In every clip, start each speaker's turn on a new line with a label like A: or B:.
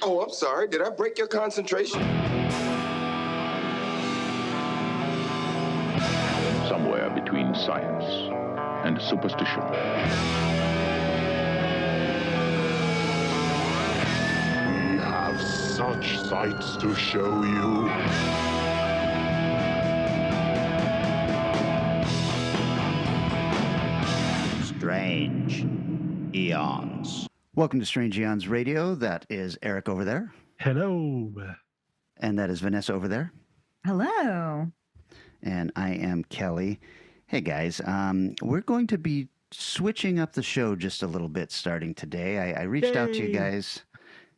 A: Oh, I'm sorry. Did I break your concentration?
B: Somewhere between science and superstition.
C: We have such sights to show you.
D: Strange Eons. Welcome to Strange Eons Radio. That is Eric over there.
E: Hello.
D: And that is Vanessa over there.
F: Hello.
D: And I am Kelly. Hey guys, we're going to be switching up the show just a little bit starting today. I reached out to you guys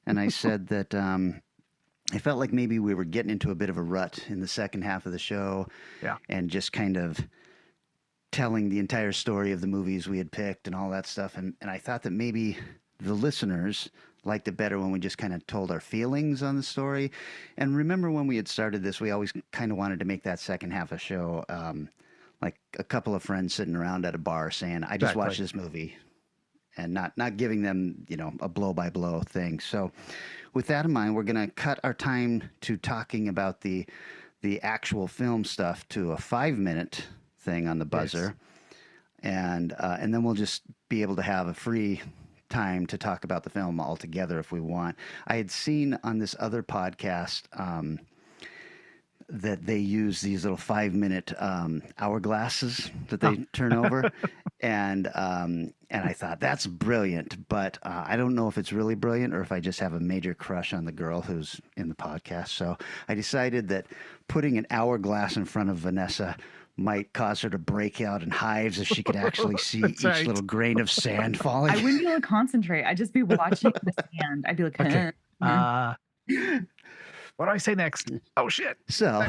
D: and I said that I felt like maybe we were getting into a bit of a rut in the second half of the show.
E: Yeah.
D: And just kind of telling the entire story of the movies we had picked and all that stuff. And I thought that maybe the listeners liked it better when we just kind of told our feelings on the story. And remember when we had started this, we always kind of wanted to make that second half of show like a couple of friends sitting around at a bar saying, I just watched this movie, and not giving them, a blow-by-blow thing. So with that in mind, we're going to cut our time to talking about the actual film stuff to a 5-minute thing on the buzzer. Yes. And then we'll just be able to have a free time to talk about the film all together if we want. I had seen on this other podcast that they use these little 5-minute hourglasses that they turn over. And I thought that's brilliant, but I don't know if it's really brilliant or if I just have a major crush on the girl who's in the podcast. So I decided that putting an hourglass in front of Vanessa might cause her to break out in hives if she could actually see each little grain of sand falling.
F: I wouldn't be able to concentrate. I'd just be watching the sand. I'd be like,
E: okay. What do I say next? Oh, shit.
D: So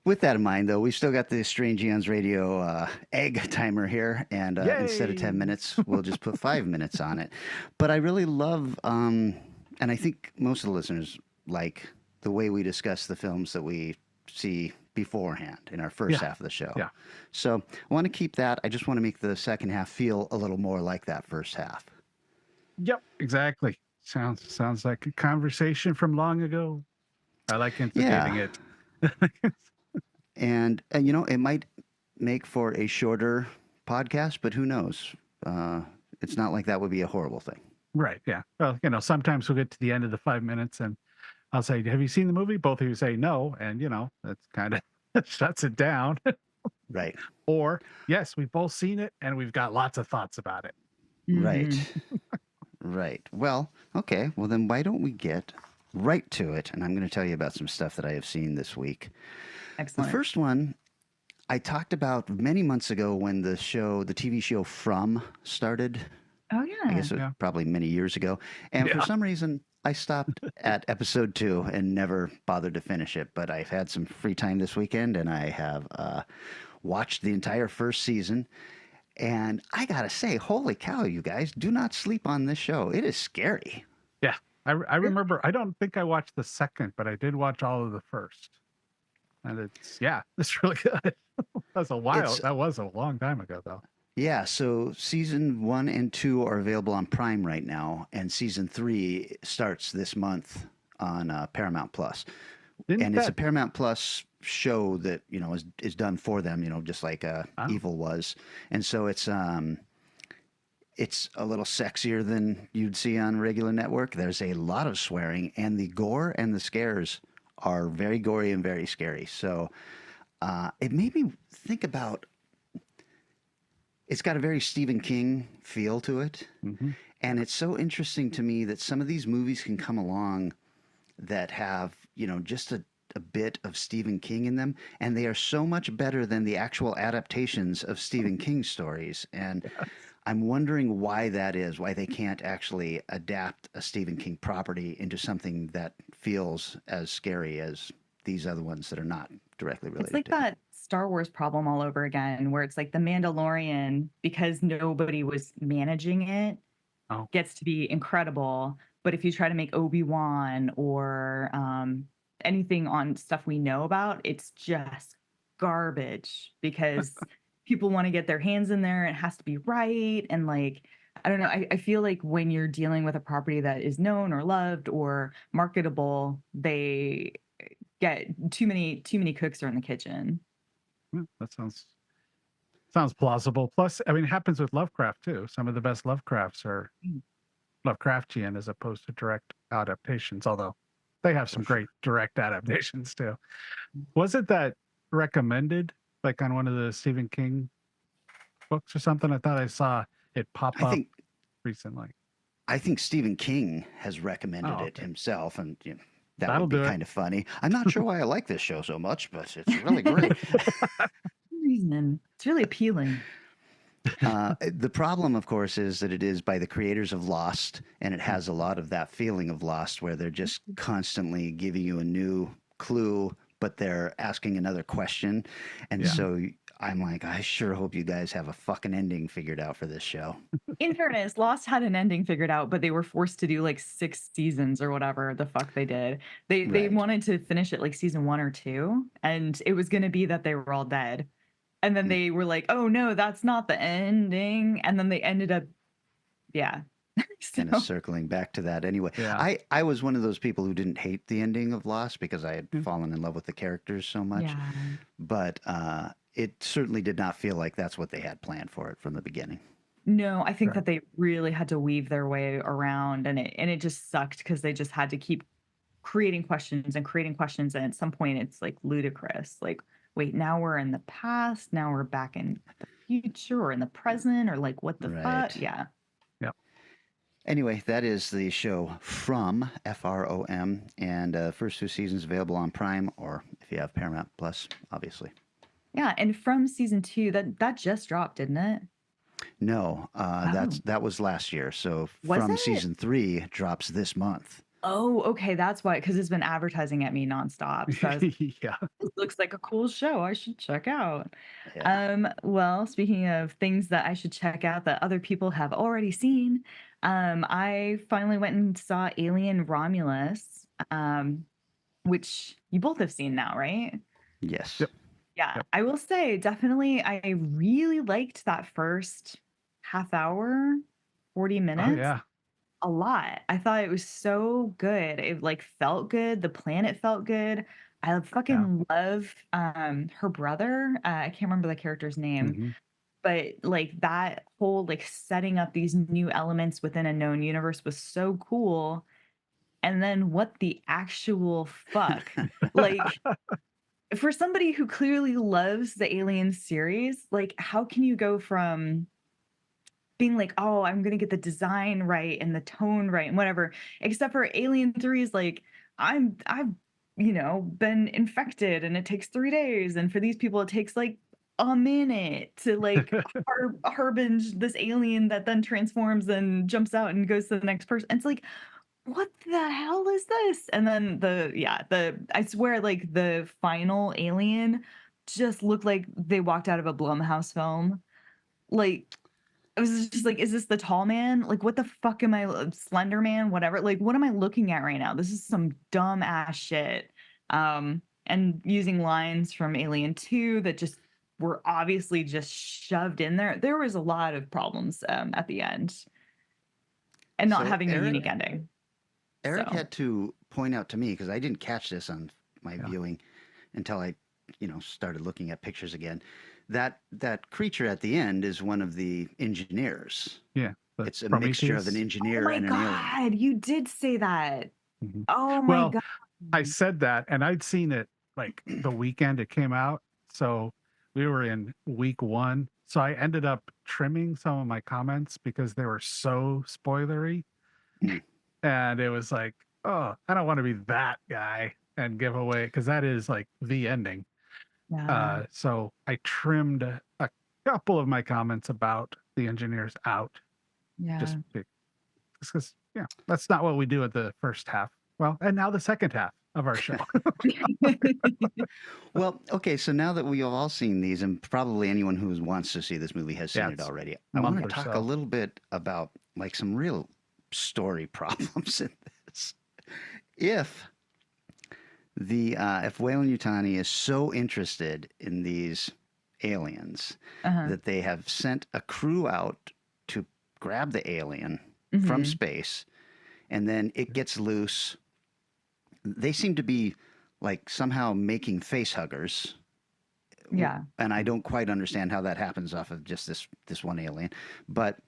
D: with that in mind, though, we've still got the Strange Eons Radio egg timer here. And instead of 10 minutes, we'll just put 5 minutes on it. But I really love, and I think most of the listeners like the way we discuss the films that we see beforehand in our first half of the show.
E: Yeah.
D: So I want to keep that. I just want to make the second half feel a little more like that first half.
E: Yep, exactly. Sounds like a conversation from long ago. I like entertaining it.
D: And it might make for a shorter podcast, but who knows? It's not like that would be a horrible thing.
E: Right. Yeah. Well, sometimes we'll get to the end of the 5 minutes and I'll say, have you seen the movie? Both of you say no. And, that's kind of shuts it down.
D: Right.
E: Or, yes, we've both seen it and we've got lots of thoughts about it.
D: Right. Right. Well, okay. Well, then why don't we get right to it? And I'm going to tell you about some stuff that I have seen this week.
F: Excellent.
D: The first one I talked about many months ago when the TV show From started.
F: Oh, yeah.
D: I guess it was probably many years ago. And for some reason, I stopped at episode 2 and never bothered to finish it. But I've had some free time this weekend, and I have watched the entire first season. And I got to say, holy cow, you guys, do not sleep on this show. It is scary.
E: Yeah. I remember, I don't think I watched the second, but I did watch all of the first. And it's really good. That was a long time ago, though.
D: Yeah, so season 1 and 2 are available on Prime right now, and season 3 starts this month on Paramount Plus. It's a Paramount Plus show that is done for them, just like Evil was, and so it's a little sexier than you'd see on regular network. There's a lot of swearing, and the gore and the scares are very gory and very scary. So it made me think about. It's got a very Stephen King feel to it. Mm-hmm. And it's so interesting to me that some of these movies can come along that have, just a bit of Stephen King in them. And they are so much better than the actual adaptations of Stephen King stories. And I'm wondering why that is, why they can't actually adapt a Stephen King property into something that feels as scary as these other ones that are not directly related.
F: It's like that Star Wars problem all over again, where it's like The Mandalorian, because nobody was managing it, gets to be incredible. But if you try to make Obi-Wan or anything on stuff we know about, it's just garbage because people want to get their hands in there. It has to be right. And like, I don't know. I feel like when you're dealing with a property that is known or loved or marketable, they get too many cooks are in the kitchen.
E: That sounds plausible. Plus, I mean, it happens with Lovecraft too. Some of the best Lovecrafts are Lovecraftian as opposed to direct adaptations, although they have some great direct adaptations too. Was it that recommended, like on one of the Stephen King books or something? I thought I saw it pop
D: I
E: up
D: think
E: recently.
D: I think Stephen King has recommended it
E: Okay.
D: himself, and that
E: That'll
D: would be
E: do it.
D: kind of funny. I'm not sure why I like this show so much, but it's really great.
F: Reason. It's really appealing.
D: The problem, of course, is that it is by the creators of Lost, and it has a lot of that feeling of Lost where they're just constantly giving you a new clue, but they're asking another question. And so I'm like, I sure hope you guys have a fucking ending figured out for this show.
F: In fairness, Lost had an ending figured out, but they were forced to do like 6 seasons or whatever the fuck they did. They
D: Right.
F: wanted to finish it like season 1 or 2, and it was going to be that they were all dead. And then they were like, "Oh no, that's not the ending." And then they ended up
D: Kind of circling back to that anyway.
E: Yeah.
D: I was one of those people who didn't hate the ending of Lost because I had fallen in love with the characters so much.
F: Yeah.
D: But it certainly did not feel like that's what they had planned for it from the beginning.
F: No, I think
E: Right.
F: that they really had to weave their way around, and it just sucked because they just had to keep creating questions, and at some point it's like ludicrous. Like, wait, now we're in the past, now we're back in the future or in the present, or like what the
D: Right.
F: fuck? Yeah.
D: Anyway, that is the show From, From, and first 2 seasons available on Prime, or if you have Paramount Plus, obviously.
F: Yeah, and from season 2, that just dropped, didn't it?
D: No, that was last year. So
F: Was
D: From
F: it?
D: season 3 drops this month.
F: Oh, okay, that's why, because it's been advertising at me nonstop. So I was
E: Yeah.
F: this looks like a cool show I should check out.
D: Yeah.
F: Well, speaking of things that I should check out that other people have already seen, I finally went and saw Alien Romulus, which you both have seen now, right?
D: Yes.
E: Yep.
F: Yeah,
E: Yep.
F: I will say definitely I really liked that first half hour, 40
E: Oh
F: minutes
E: yeah.
F: a lot. I thought it was so good. It like felt good. The planet felt good. I fucking love her brother. I can't remember the character's name,
E: hmm
F: but like that whole like setting up these new elements within a known universe was so cool. And then what the actual fuck? Like for somebody who clearly loves the Alien series, like how can you go from being like, "Oh, I'm gonna get the design right and the tone right and whatever," except for Alien 3 is like, I've, been infected and it takes 3 days, and for these people it takes like a minute to like harbinge this alien that then transforms and jumps out and goes to the next person. And it's like, what the hell is this? And then I swear like the final alien just looked like they walked out of a Blumhouse film. Like I was just like, is this the tall man? Like, what the fuck am I, Slender Man? Whatever. Like, what am I looking at right now? This is some dumb ass shit. And using lines from Alien 2 that just were obviously just shoved in there. There was a lot of problems at the end, and not
D: So
F: having a
D: Eric-
F: unique ending.
D: Eric
F: So.
D: had to point out to me, because I didn't catch this on my viewing until I, started looking at pictures again, that creature at the end is one of the engineers.
E: Yeah.
D: It's a mixture of an
E: Prometheus.
D: engineer
F: Oh my
D: and an alien.
F: god, you did say that.
E: Mhm.
F: Oh my
E: Well,
F: god.
E: I said that, and I'd seen it like the weekend it came out. So we were in week 1. So I ended up trimming some of my comments because they were so spoilery.
D: Mm.
E: And it was like, oh, I don't want to be that guy and give away, because that is like the ending.
F: Yeah.
E: So I trimmed a couple of my comments about the engineers out, just
F: Yeah.
E: because, that's not what we do at the first half. Well, and now the second half of our show.
D: Well, okay, so now that we have all seen these, and probably anyone who wants to see this movie has seen
E: Yeah,
D: it
E: it's
D: already,
E: a
D: I want
E: month
D: to
E: or
D: talk
E: so.
D: a little bit about like some real story problems in this. If Wayland Yutani is so interested in these aliens
F: Uh-huh.
D: that they have sent a crew out to grab the alien from
F: Mhm.
D: space, and then it gets loose. They seem to be like somehow making face huggers,
F: Yeah.
D: and I don't quite understand how that happens off of just this one alien, but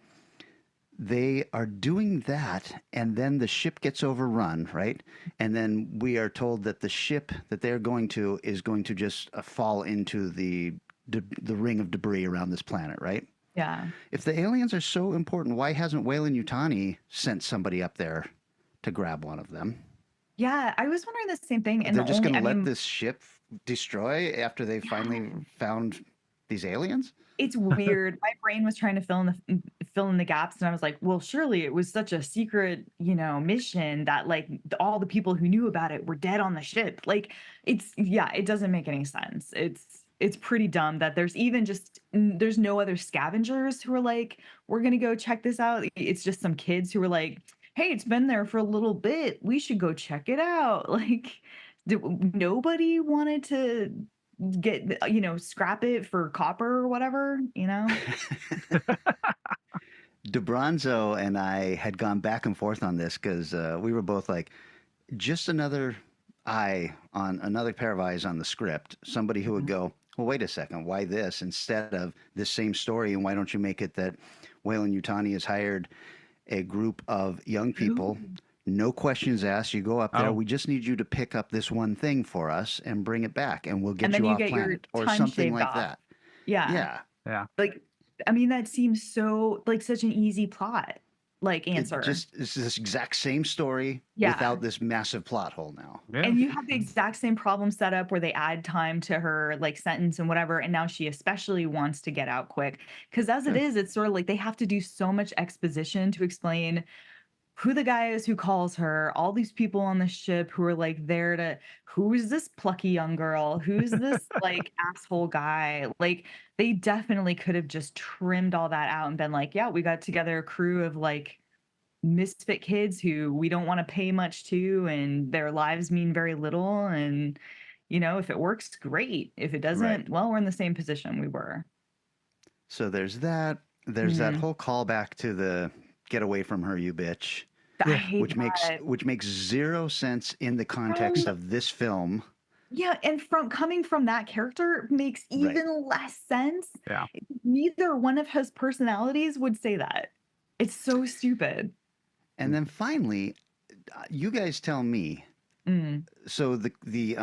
D: they are doing that, and then the ship gets overrun, right? And then we are told that the ship that they're going to is going to just fall into the ring of debris around this planet, right?
F: Yeah.
D: If the aliens are so important, why hasn't Weyland Yutani sent somebody up there to grab one of them?
F: Yeah, I was wondering the same thing, and
D: They're
F: the
D: just
F: only
D: going to
F: I
D: let
F: mean,
D: this ship destroy after they
F: yeah,
D: finally found these aliens?
F: it's weird. My brain was trying to fill in the gaps, and I was like, "Well, surely it was such a secret, mission that like all the people who knew about it were dead on the ship." Like, yeah, it doesn't make any sense. It's pretty dumb that there's no other scavengers who are like, "We're gonna go check this out." It's just some kids who were like, "Hey, it's been there for a little bit. We should go check it out." Like, nobody wanted to get scrap it for copper or whatever.
D: DeBronzo and I had gone back and forth on this because we were both like, just another another pair of eyes on the script. Somebody who would go, well, wait a second, why this instead of this same story? And why don't you make it that Weyland Yutani has hired a group of young people,
F: Ooh.
D: no questions asked. You go up there.
E: Oh,
D: We just need you to pick up this one thing for us and bring it back, and we'll
F: And
D: get
F: then
D: you
F: you
D: off
F: get your
D: planet or
F: ton
D: something
F: shaved
D: like
F: off.
D: that.
F: Yeah.
D: Yeah.
E: yeah.
F: Like, I mean, that seems so like such an easy plot, like
D: It
F: answer.
D: just it's this exact same story
F: Yeah.
D: without this massive plot hole now.
E: Yeah.
F: And you have the exact same problem set up where they add time to her like sentence and whatever. And now she especially wants to get out quick. Cause as it
D: Yeah.
F: is, it's sort of like they have to do so much exposition to explain who the guy is who calls her, all these people on the ship who are like there to, who's this plucky young girl? Who's this like asshole guy? Like they definitely could have just trimmed all that out and been like, yeah, we got together a crew of like misfit kids who we don't want to pay much to and their lives mean very little. And, if it works, great. If it
D: Right.
F: doesn't, well, we're in the same position we were.
D: So there's that. There's that
F: Mhm.
D: whole callback to the "get away from her, you bitch,"
F: I
E: Yeah.
F: hate that.
D: which makes zero sense in the context of this film.
F: Yeah, and from coming from that character makes
D: Right.
F: even less sense.
E: Yeah.
F: Neither one of his personalities would say that. It's so stupid.
D: And then finally, you guys tell me.
F: Mm,
D: So the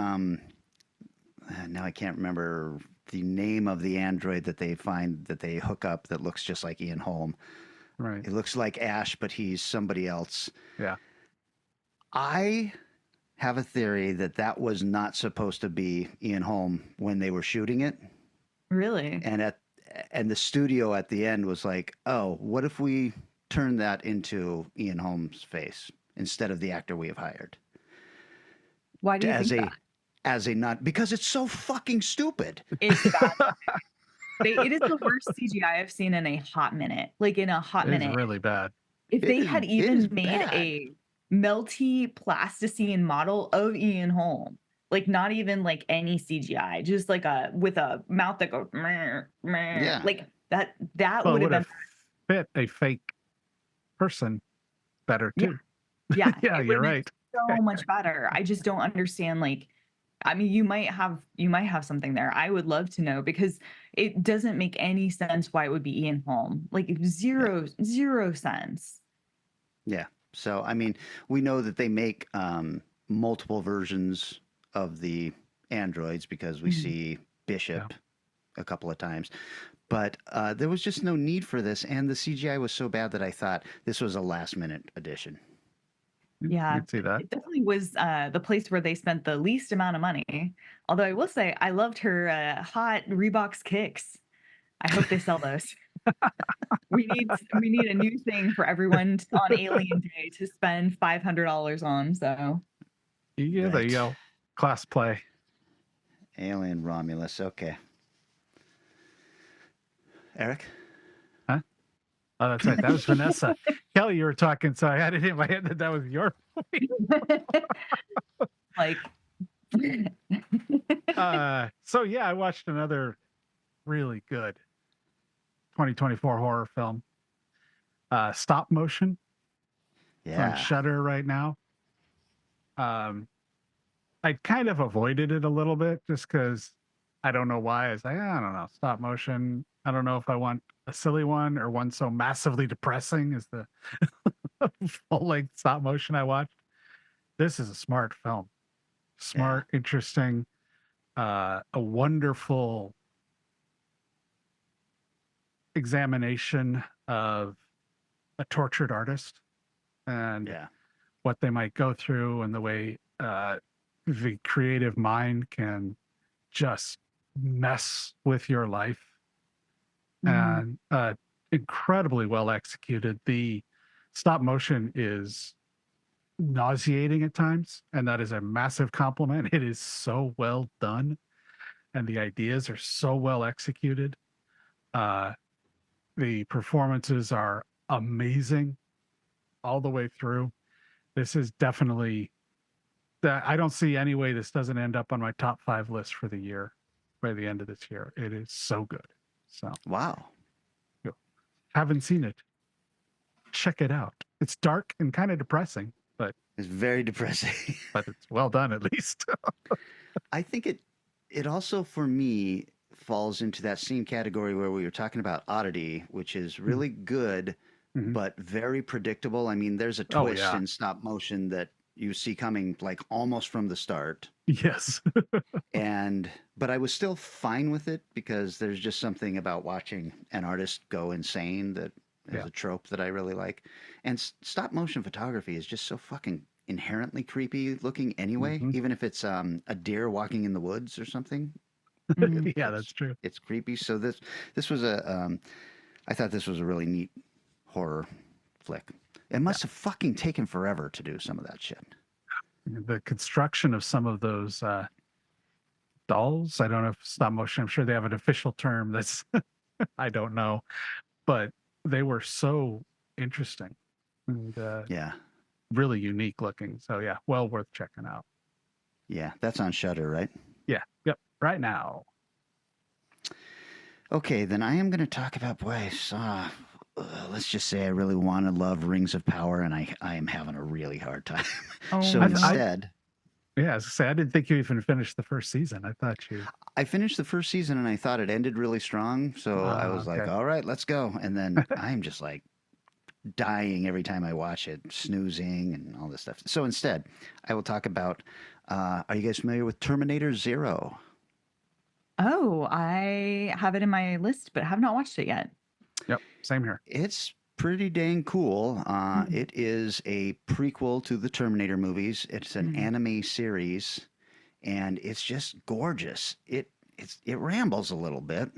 D: now I can't remember the name of the android that they find that they hook up that looks just like Ian Holm.
E: Right.
D: It looks like Ash, but he's somebody else.
E: Yeah.
D: I have a theory that that was not supposed to be Ian Holm when they were shooting it,
F: really?
D: and the studio at the end was like, "Oh, what if we turn that into Ian Holm's face instead of the actor we have hired?"
F: Why do you
D: As
F: think
D: a
F: that?
D: as a not because it's so fucking stupid.
F: It's bad. It is the worst CGI I've seen in a hot minute. Like in a hot
E: It is
F: minute.
E: really bad.
F: If
D: It
F: they
D: is
F: had
D: it is
F: even made
D: bad.
F: a melty plasticine model of Ian Holm, like not even like any CGI, just like with a mouth that goes meh, meh,
D: Yeah.
F: like that
E: Well, it
F: would have
E: would
F: been
E: have fit a fake person better
F: yeah,
E: too.
F: yeah,
E: Yeah,
F: it would
E: you're
F: have been
E: right.
F: so much better. I just don't understand like I mean you might have something there. I would love to know because it doesn't make any sense why it would be Ian Holm. Like
D: Yeah.
F: zero sense.
D: Yeah. So I mean, we know that they make multiple versions of the androids because we
F: Mhm.
D: see
E: Yeah.
D: Bishop a couple of times, but there was just no need for this, and the CGI was so bad that I thought this was a last minute addition.
F: Yeah,
E: You'd see that.
F: it definitely was, the place where they spent the least amount of money. Although I will say I loved her, hot Reeboks kicks. I hope they sell those. We need a new thing for everyone on Alien Day to spend $500 on, so
E: Yeah, there you
D: Right.
E: go. Class play.
D: Alien Romulus. Okay. Eric.
E: Huh? Oh, that's right. That was Vanessa. Kelly, you were talking, so I had it in my head that was your movie.
F: like
E: So yeah, I watched another really good 2024 horror film. stop motion. It's on
D: Yeah.
E: Shudder right now. I kind of avoided it a little bit just because I don't know why. I was like, I don't know, stop motion. I don't know if I want a silly one or one so massively depressing as the full length stop motion I watched. This is a smart film. Smart, interesting, a wonderful examination of a tortured artist and what they might go through and the way the creative mind can just mess with your life. And incredibly well executed. The stop motion is nauseating at times, and that is a massive compliment. It is so well done, and the ideas are so well executed. The performances are amazing all the way through. This is definitely that. I don't see any way this doesn't end up on my top 5 list for the year by the end of this year. It is so good. So
D: wow,
E: haven't seen it. Check it out. It's dark and kind of depressing, but
D: it's very depressing.
E: But it's well done at least.
D: I think it also for me falls into that same category where we were talking about Oddity, which is really good, but very predictable. I mean, there's a twist in stop motion that you see coming like almost from the start.
E: Yes.
D: But I was still fine with it because there's just something about watching an artist go insane that is a trope that I really like. And stop motion photography is just so fucking inherently creepy looking anyway, even if it's a deer walking in the woods or something.
E: Yeah, that's true.
D: It's creepy. So this was I thought this was a really neat horror flick. It must have fucking taken forever to do some of that shit.
E: The construction of some of those dolls, I don't know if stop motion, I'm sure they have an official term that's I don't know, but they were so interesting and really unique looking. So yeah, well worth checking out.
D: Yeah, that's on Shudder, right?
E: Yeah, yep, right now.
D: Okay, then I am going to talk about, boy, I saw, let's just say I really want to love Rings of Power, and I am having a really hard time. So instead...
E: Yeah, as I say, I didn't think you even finished the first season. I thought you...
D: I finished the first season, and I thought it ended really strong, so I was like, all right, let's go. And then I'm just like dying every time I watch it, snoozing and all this stuff. So instead, I will talk about, are you guys familiar with Terminator 0?
F: Oh, I have it in my list, but have not watched it yet.
E: Yep, same here.
D: It's pretty dang cool. It is a prequel to the Terminator movies. It's an anime series, and it's just gorgeous. It rambles a little bit,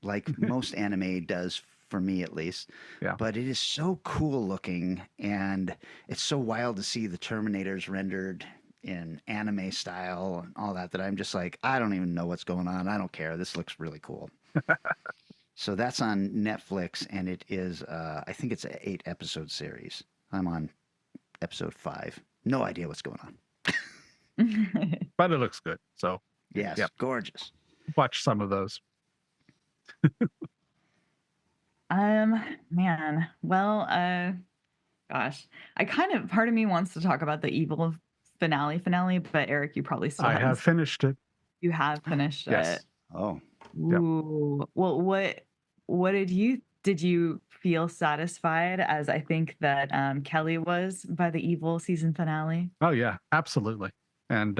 D: like most anime does for me at least.
E: Yeah.
D: But it is so cool looking, and it's so wild to see the Terminators rendered in anime style and all that I'm just like, I don't even know what's going on. I don't care. This looks really cool. So that's on Netflix, and it is, I think it's an 8-episode series. I'm on episode 5. No idea what's going on.
E: But it looks good. So
D: yes, gorgeous.
E: Watch some of those.
F: Man. Well, gosh. Part of me wants to talk about the evil finale, but Eric, you probably still
E: I have finished it.
F: You have finished it.
D: Oh.
F: Ooh. Yep. Well, what did you feel satisfied as I think that Kelly was by the evil season finale?
E: Oh yeah, absolutely. And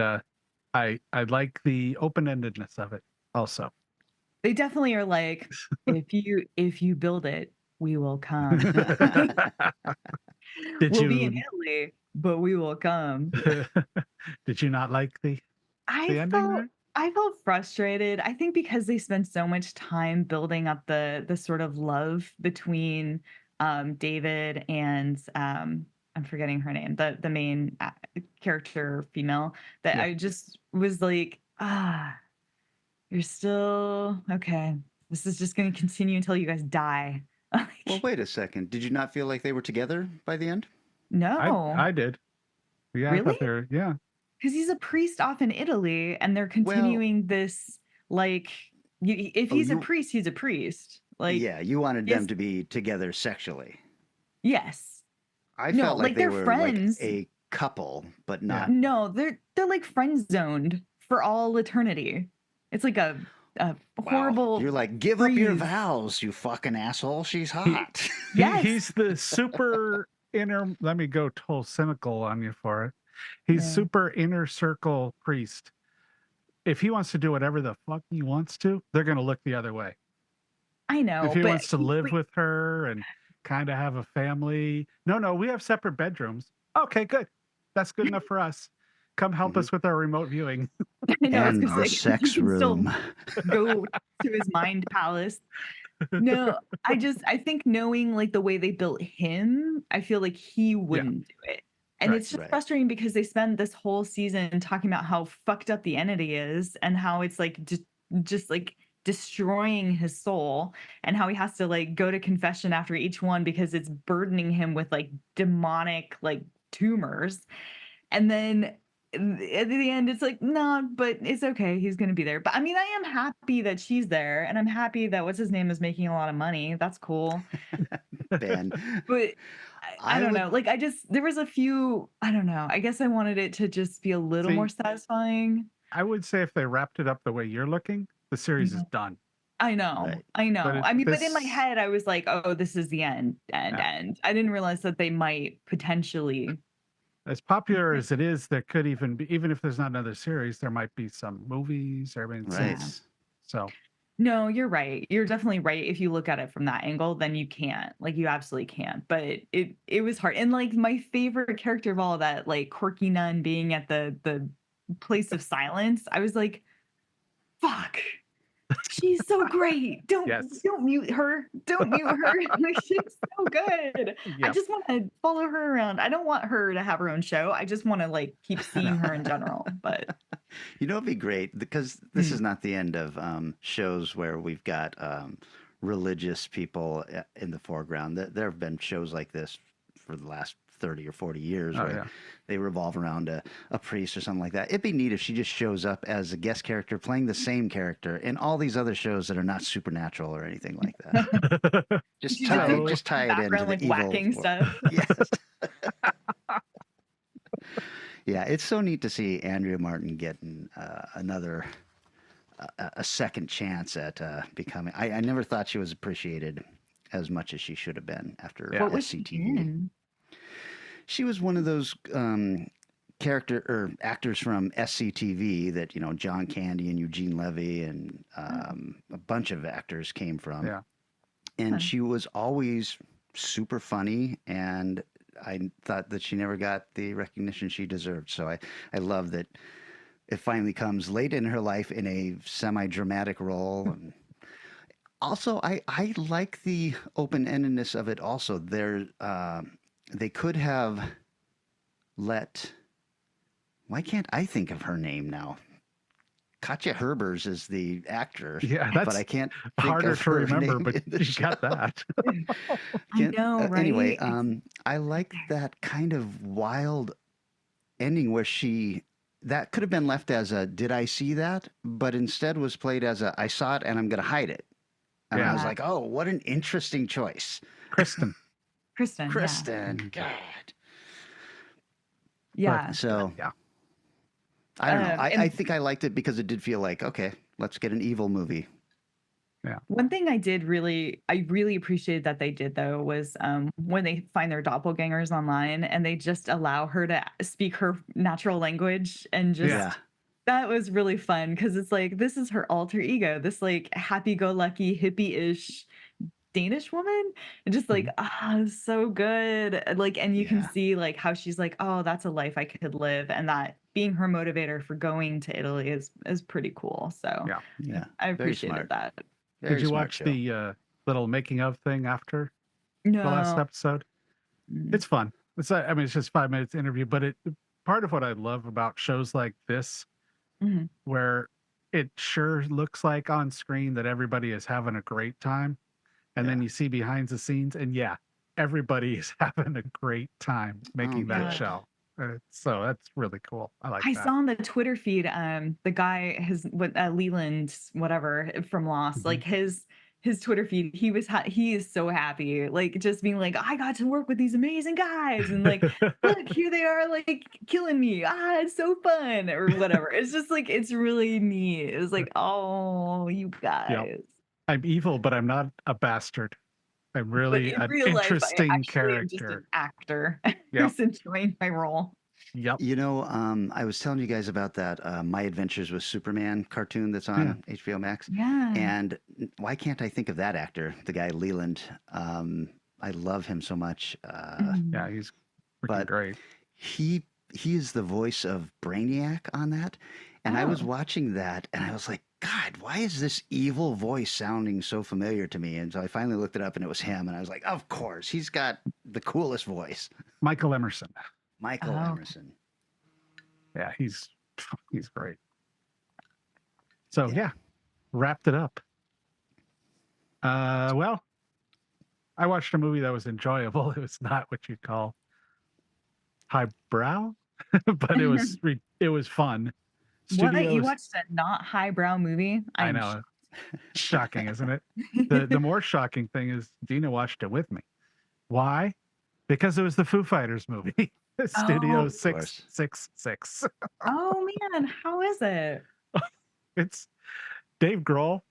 E: I like the open-endedness of it also.
F: They definitely are like, if you build it, we will come. We'll be in Italy, but we will come.
E: Did you not like the ending there?
F: I felt frustrated. I think because they spent so much time building up the sort of love between David and I'm forgetting her name, the main character female, that I just was like, you're still okay. This is just going to continue until you guys die.
D: Well, wait a second. Did you not feel like they were together by the end?
F: No,
E: I did. Yeah,
F: really?
E: I thought they were, yeah.
F: Because he's a priest off in Italy, and they're continuing this, like, if he's a priest, he's a priest. Like,
D: yeah, you wanted them to be together sexually.
F: Yes.
D: I
F: No,
D: felt like they
F: they're
D: were
F: friends.
D: like a couple, but not.
F: No, they're like friend zoned for all eternity. It's like a
D: Wow.
F: horrible
D: You're like, give up your
F: freeze.
D: vows, you fucking asshole. She's
E: He-
D: hot.
F: Yes.
E: He's the super inner. Let me go total cynical on you for it. He's
F: Yeah.
E: super inner circle priest. If he wants to do whatever the fuck he wants to, they're going to look the other way.
F: I know,
E: If he
F: but
E: wants to live with her and kind of have a family, no, we have separate bedrooms. Okay, good. That's good enough for us. Come help us with our remote viewing.
F: I know, I was
D: And
F: gonna
D: the
F: say, you
D: sex
F: can still
D: room.
F: go to his mind palace. No, I think knowing like the way they built him, I feel like he wouldn't do it. And
E: Right,
F: it's just
D: right.
F: frustrating because they spend this whole season talking about how fucked up the entity is and how it's like just like destroying his soul and how he has to like go to confession after each one because it's burdening him with like demonic like tumors. And then at the end, it's like, no, but it's okay. He's going to be there. But I mean, I am happy that she's there. And I'm happy that what's his name is making a lot of money. That's cool.
D: Ben.
F: But I don't
D: would-
F: know. Like, there was a few, I don't know. I guess I wanted it to just be a little more satisfying.
E: I would say if they wrapped it up the way you're looking, the series is done.
F: I know.
D: Right.
F: I know.
E: But
F: I mean, but in my
E: this-
F: head, I was like, oh, this is the end. And I didn't realize that they might potentially.
E: As popular as it is, there could even be, even if there's not another series, there might be some movies. I mean,
D: Right.
E: So
F: No, you're right. You're definitely right. If you look at it from that angle, then you can't. Like you absolutely can't. But it was hard. And like my favorite character of all of that, like quirky nun being at the place of silence, I was like, fuck. She's so great. Don't mute her. Don't mute her. Like she's so good. I
E: Yep.
F: just want to follow her around. I don't want her to have her own show. I just want to like keep seeing her in general. But
D: You know, it'd be great because this is not the end of shows where we've got religious people in the foreground. There have been shows like this for the last 30 or 40 years where they revolve around a priest or something like that. It'd be neat if she just shows up as a guest character playing the same character in all these other shows that are not supernatural or anything like that. just tie it into the
F: like
D: evil
F: whacking stuff.
D: Yes. Yeah, it's so neat to see Andrea Martin getting a second chance at becoming. I never thought she was appreciated as much as she should have been after
F: What was she
D: SCTV.
F: in?
D: She was one of those character or actors from SCTV that John Candy and Eugene Levy and a bunch of actors came from.
E: Yeah.
D: And she was always super funny, and I thought that she never got the recognition she deserved. So I love that it finally comes late in her life in a semi-dramatic role. And also, I like the open-endedness of it also. They could have let... Why can't I think of her name now? Katja Herbers is the actor.
E: Yeah, that's
D: but I can't think
E: harder
D: of
E: to
D: her
E: remember,
D: name
E: but
D: in the
E: you got that.
F: I know, right?
D: Anyway, I like that kind of wild ending where that could have been left as a "Did I see that?" but instead was played as a "I saw it and I'm going to hide it." And I was like, "Oh, what an interesting choice."
E: Kristen.
D: God.
F: Yeah.
D: So
E: yeah.
D: I don't know. I think I liked it because it did feel like, okay, let's get an evil movie.
E: Yeah.
F: One thing I really appreciated that they did though was when they find their doppelgangers online and they just allow her to speak her natural language and just that was really fun because it's like this is her alter ego, this like happy-go-lucky hippie-ish Danish woman, and just like so good. Like, and you can see like how she's like, oh, that's a life I could live, and that being her motivator for going to Italy is pretty cool. So
D: yeah,
F: I appreciated that.
E: Did you watch the little making of thing after the last episode? It's fun. It's it's just 5 minutes interview, but part of what I love about shows like this, where it sure looks like on screen that everybody is having a great time. And then you see behind the scenes, and everybody is having a great time making that show. So that's really cool. I
F: saw on the Twitter feed, the guy, Leland, whatever from Lost, like his his Twitter feed, he is so happy, like just being like, I got to work with these amazing guys, and like, look, here they are, like killing me. It's so fun, or whatever. It's just like it's really neat. It's like, oh, you guys.
E: I'm evil, but I'm not a bastard. I'm
F: But
E: really
F: in
E: an
F: real life, I
E: interesting
F: actually am just an
E: character.
F: actor
E: Yep.
F: who's enjoying my role.
E: Yep.
D: You know, I was telling you guys about that My Adventures with Superman cartoon that's on HBO Max.
F: Yeah.
D: And why can't I think of that actor, the guy Leland? I love him so much.
E: Yeah, he's freaking
D: but
E: great.
D: He is the voice of Brainiac on that. And I was
F: Oh.
D: watching that and I was like, God, why is this evil voice sounding so familiar to me? And so I finally looked it up and it was him. And I was like, of course, he's got the coolest voice.
E: Michael Emerson.
D: Michael
F: Oh.
D: Emerson.
E: Yeah, he's great. So yeah, wrapped it up. Well, I watched a movie that was enjoyable. It was not what you'd call highbrow, but it was fun.
F: What? You watched a not highbrow movie?
E: I know. Shocking, isn't it? The more shocking thing is Dina watched it with me. Why? Because it was the Foo Fighters movie. Studio 666.
F: Oh man, how is it?
E: It's Dave Grohl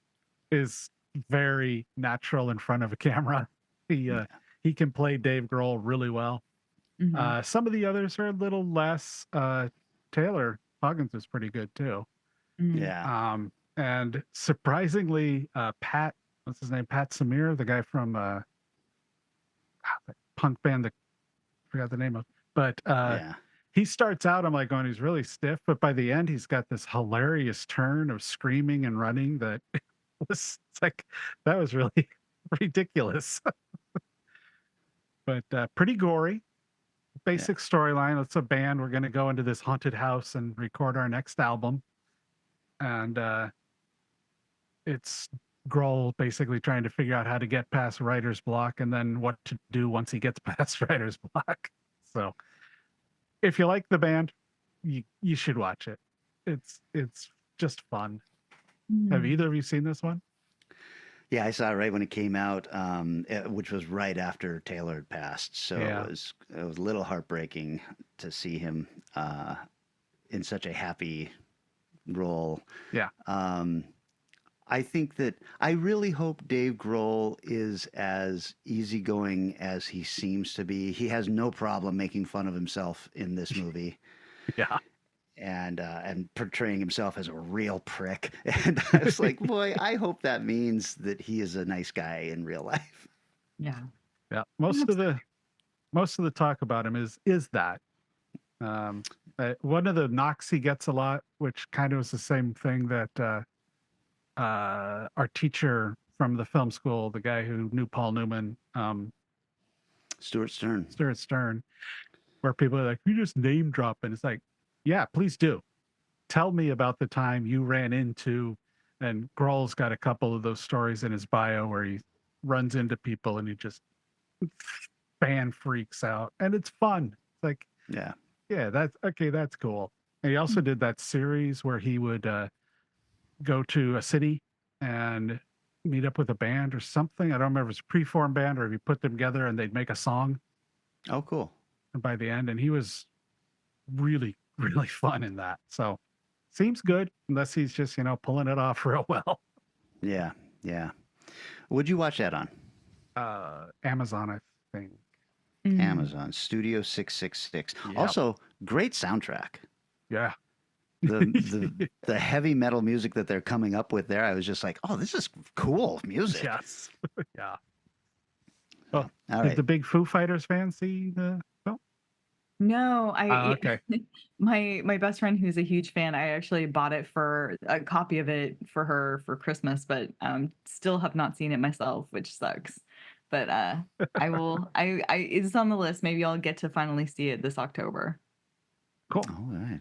E: is very natural in front of a camera. He can play Dave Grohl really well.
F: Mhm.
E: Some of the others are a little less. Taylor Huggins is pretty good too.
F: Mm.
D: Yeah.
E: And surprisingly, Pat, what's his name? Pat Samir, the guy from the punk band that I forgot the name of. But he starts out, I'm like going, he's really stiff, but by the end, he's got this hilarious turn of screaming and running that it's like, that was really ridiculous. But pretty gory. Basic storyline. It's a band. We're going to go into this haunted house and record our next album. And it's Grohl basically trying to figure out how to get past writer's block and then what to do once he gets past writer's block. So if you like the band, you should watch it. It's just fun. Have either of you seen this one?
D: Yeah, I saw it right when it came out, which was right after Taylor had passed. So it was a little heartbreaking to see him in such a happy role.
E: Yeah.
D: I think that I really hope Dave Grohl is as easygoing as he seems to be. He has no problem making fun of himself in this movie.
E: Yeah.
D: And portraying himself as a real prick. And I was like, boy, I hope that means that he is a nice guy in real life.
F: Yeah.
E: Yeah. Most of the talk about him is that. One of the knocks he gets a lot, which kind of was the same thing that our teacher from the film school, the guy who knew Paul Newman,
D: Stuart Stern,
E: where people are like, you just name drop, and it's like, yeah, please do. Tell me about the time you ran into, and Grohl's got a couple of those stories in his bio where he runs into people and he just fan freaks out, and it's fun. It's like, yeah, that's cool. And he also did that series where he would go to a city and meet up with a band or something. I don't remember if it's a preformed band or if he put them together and they'd make a song.
D: Oh, cool.
E: And by the end, and he was really, really fun in that. So seems good unless he's just, pulling it off real well.
D: Yeah. Would you watch that on?
E: Amazon, I think.
D: Amazon Studio 666.
E: Yep.
D: Also, great soundtrack.
E: Yeah.
D: The heavy metal music that they're coming up with there, I was just like, oh, this is cool music.
E: Yes. Yeah.
D: All
E: did
D: right.
E: the big Foo Fighters fan see the film?
F: No,
E: okay.
F: my best friend who's a huge fan, I actually bought it for a copy of it for her for Christmas, but still have not seen it myself, which sucks. But I will. I it's on the list. Maybe I'll get to finally see it this October.
E: Cool.
D: All right.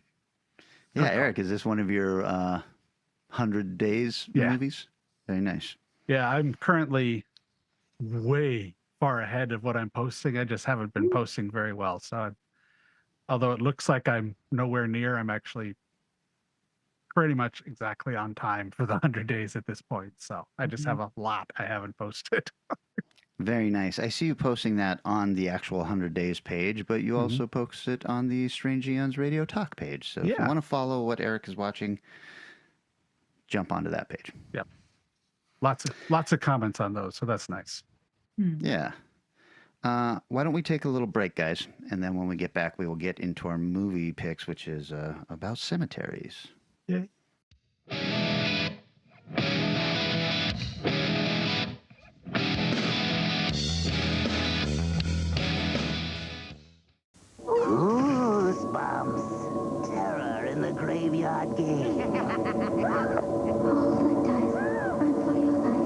D: Yeah, Eric, is this one of your 100 Days movies? Very nice.
E: Yeah, I'm currently way far ahead of what I'm posting. I just haven't been posting very well. So although it looks like I'm nowhere near, I'm actually pretty much exactly on time for the 100 days at this point. So I just have a lot I haven't posted.
D: Very nice. I see you posting that on the actual 100 Days page, but you also post it on the Strange Eons Radio Talk page. So if you want to follow what Eric is watching, jump onto that page.
E: Yep. Lots of comments on those, so that's nice.
D: Yeah. Why don't we take a little break, guys? And then when we get back, we will get into our movie picks, which is about cemeteries.
E: Yay.
G: Goosebumps. Terror in the graveyard game.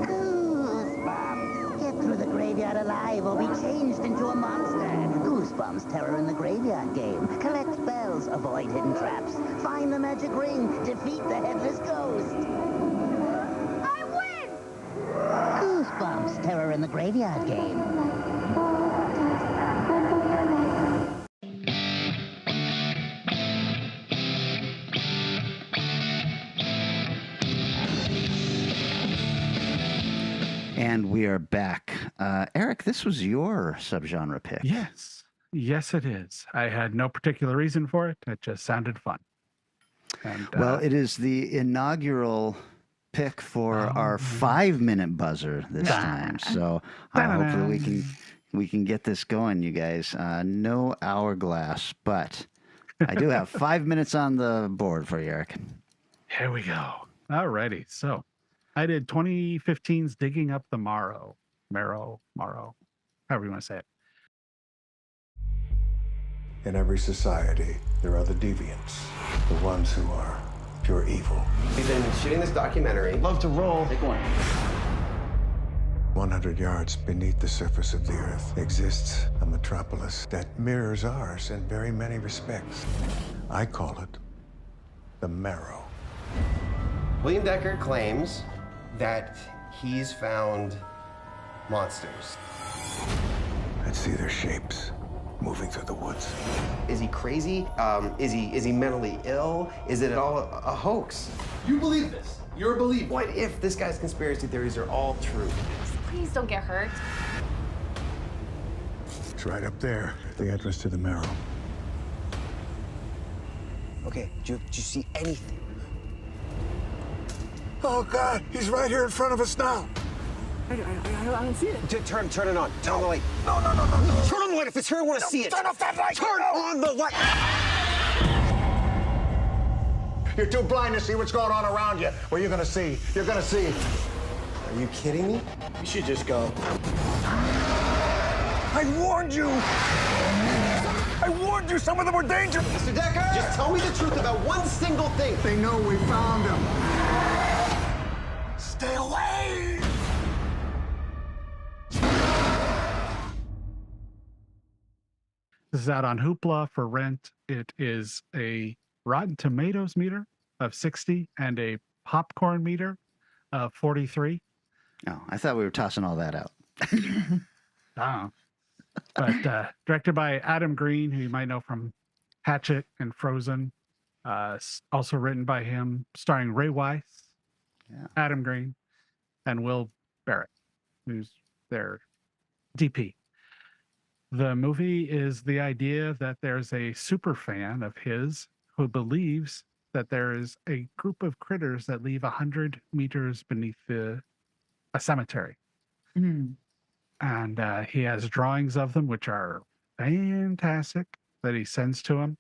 G: Goosebumps. Get through the graveyard alive or be changed into a monster. Goosebumps. Terror in the graveyard game. Collect bells. Avoid hidden traps. Find the magic ring. Defeat the headless ghost.
H: I win!
G: Goosebumps. Terror in the graveyard game.
D: And we are back. Eric, this was your subgenre pick.
E: Yes, it is. I had no particular reason for it. It just sounded fun. And,
D: well, it is the inaugural pick for our 5-minute buzzer this time. So hopefully we can get this going, you guys. No hourglass, but I do have 5 minutes on the board for you, Eric.
E: Here we go. Alrighty. So I did 2015's Digging Up the Marrow, however you want to say it.
I: In every society, there are the deviants, the ones who are pure evil.
J: We've been shooting this documentary.
K: Love to roll.
J: Take one.
I: 100 yards beneath the surface of the earth exists a metropolis that mirrors ours in very many respects. I call it the Marrow.
J: William Decker claims that he's found monsters.
I: I'd see their shapes moving through the woods.
J: Is he crazy? Is he mentally ill? Is it all a hoax?
K: You believe this? You're a believer.
J: What if this guy's conspiracy theories are all true?
H: Please don't get hurt.
I: It's right up there, the entrance to the Marrow.
J: Okay, did you see anything?
I: Oh, God, he's right here in front of us now.
J: I don't see it. Turn it on. Turn on the light.
I: No.
J: Turn on the light. If it's here, I want to see it.
I: Turn off that light.
J: Turn on the light.
I: You're too blind to see what's going on around you. Well, you're gonna see. You're gonna see.
J: Are you kidding me?
K: You should just go.
I: I warned you. I warned you. Some of them were dangerous.
J: Mr. Decker, just tell me the truth about one single thing.
I: They know we found him. Stay away.
E: This is out on Hoopla for rent. It is a Rotten Tomatoes meter of 60 and a popcorn meter of 43.
D: Oh, I thought we were tossing all that out.
E: But directed by Adam Green, who you might know from Hatchet and Frozen. Also written by him, starring Ray Wise, Adam Green, and Will Barrett, who's their DP. The movie is the idea that there's a super fan of his who believes that there is a group of critters that live 100 meters beneath a cemetery.
F: Mhm.
E: And he has drawings of them, which are fantastic, that he sends to him.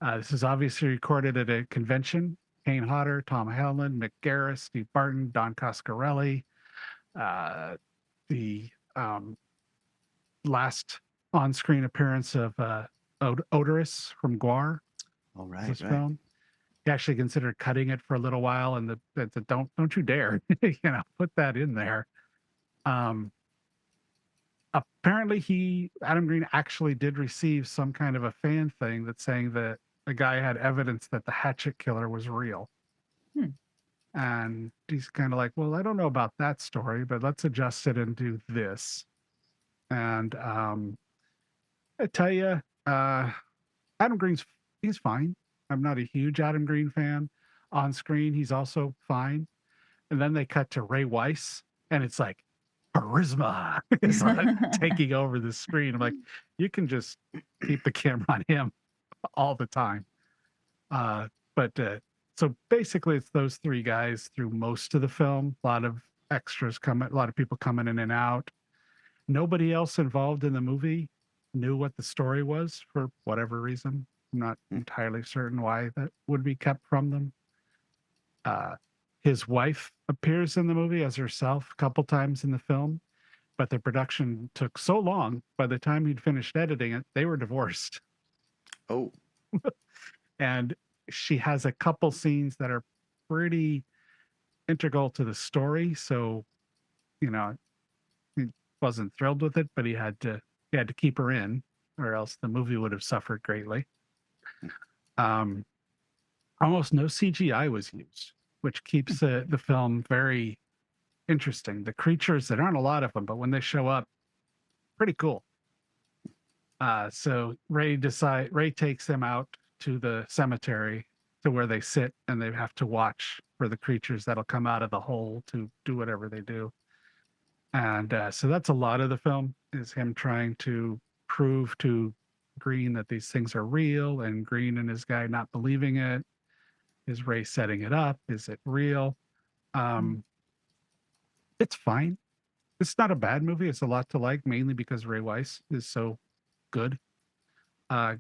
E: This is obviously recorded at a convention. Kane Hodder, Tom Howland, Mick Garris, Steve Barton, Don Coscarelli. The last on-screen appearance of Odorous from Guar.
D: All right,
E: This film. He actually considered cutting it for a little while, and the don't you dare, put that in there. Apparently, Adam Green actually did receive some kind of a fan thing that's saying that the guy had evidence that the Hatchet Killer was real. And he's kind of like, well, I don't know about that story, but let's adjust it and do this. And I tell you, Adam Green's he's fine. I'm not a huge Adam Green fan, on screen, he's also fine. And then they cut to Ray Weiss, and it's like charisma is like taking over the screen. I'm like, you can just keep the camera on him all the time. But so basically, it's those three guys through most of the film. A lot of extras coming, a lot of people coming in and out. Nobody else involved in the movie knew what the story was for whatever reason. I'm not entirely certain why that would be kept from them. His wife appears in the movie as herself a couple times in the film, but the production took so long. By the time he'd finished editing it, they were divorced.
D: Oh.
E: And she has a couple scenes that are pretty integral to the story. So, he wasn't thrilled with it, but he had to keep her in, or else the movie would have suffered greatly. Almost no CGI was used, which keeps the film very interesting. The creatures, there aren't a lot of them, but when they show up, pretty cool. So Ray takes them out to the cemetery to where they sit, and they have to watch for the creatures that'll come out of the hole to do whatever they do. And so that's a lot of the film, is him trying to prove to Green that these things are real, and Green and his guy not believing it. Is Ray setting it up? Is it real? It's fine. It's not a bad movie. It's a lot to like, mainly because Ray Weiss is so good.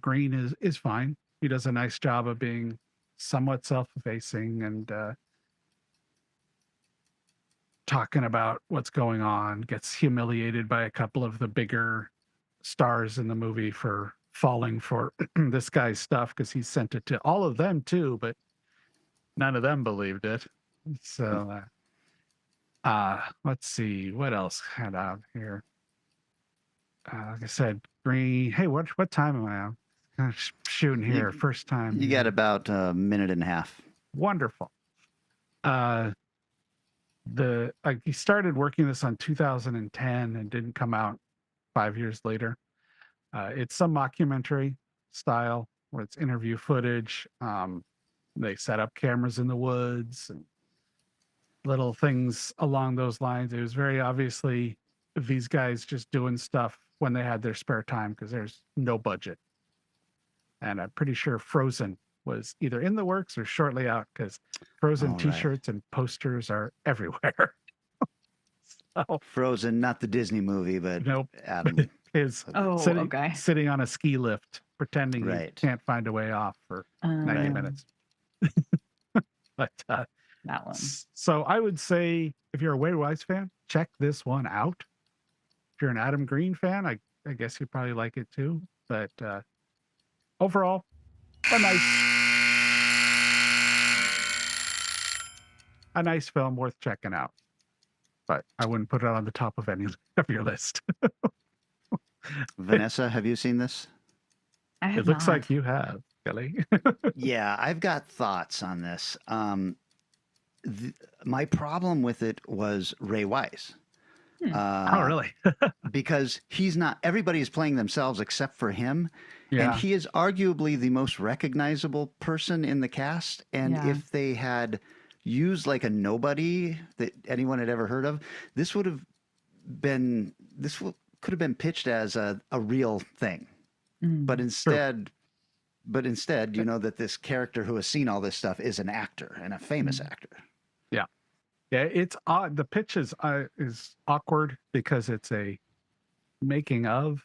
E: Green is fine. He does a nice job of being somewhat self-effacing and talking about what's going on. Gets humiliated by a couple of the bigger stars in the movie for falling for this guy's stuff, because he sent it to all of them too, but none of them believed it. So let's see what else had out here. Like I said, Green. Hey, what time am I on? Kind of shooting here, first time.
D: You got about a minute and a half.
E: Wonderful. He started working this on 2010 and didn't come out 5 years later. It's some mockumentary style where it's interview footage. They set up cameras in the woods and little things along those lines. It was very obviously these guys just doing stuff when they had their spare time, because there's no budget. And I'm pretty sure Frozen was either in the works or shortly out, because Frozen t-shirts and posters are everywhere. So,
D: Frozen, not the Disney movie, but
E: nope.
D: Adam
E: is sitting on a ski lift, pretending he can't find a way off for 90 minutes. But
F: that one.
E: So I would say, if you're a Ray Weiss fan, check this one out. If you're an Adam Green fan, I guess you'd probably like it too. But overall, a nice film worth checking out. But I wouldn't put it on the top of any of your list.
D: Vanessa, have you seen this?
F: I have
E: It looks
F: not.
E: like you have, Kelly.
D: Yeah, I've got thoughts on this. My problem with it was Ray Weiss.
E: Oh, really?
D: Because he's not, everybody is playing themselves except for him.
E: Yeah.
D: And he is arguably the most recognizable person in the cast. And if they had used like a nobody that anyone had ever heard of, this could have been pitched as a real thing. But instead, you know that this character who has seen all this stuff is an actor, and a famous actor.
E: Yeah, it's odd. The pitch is awkward because it's a making of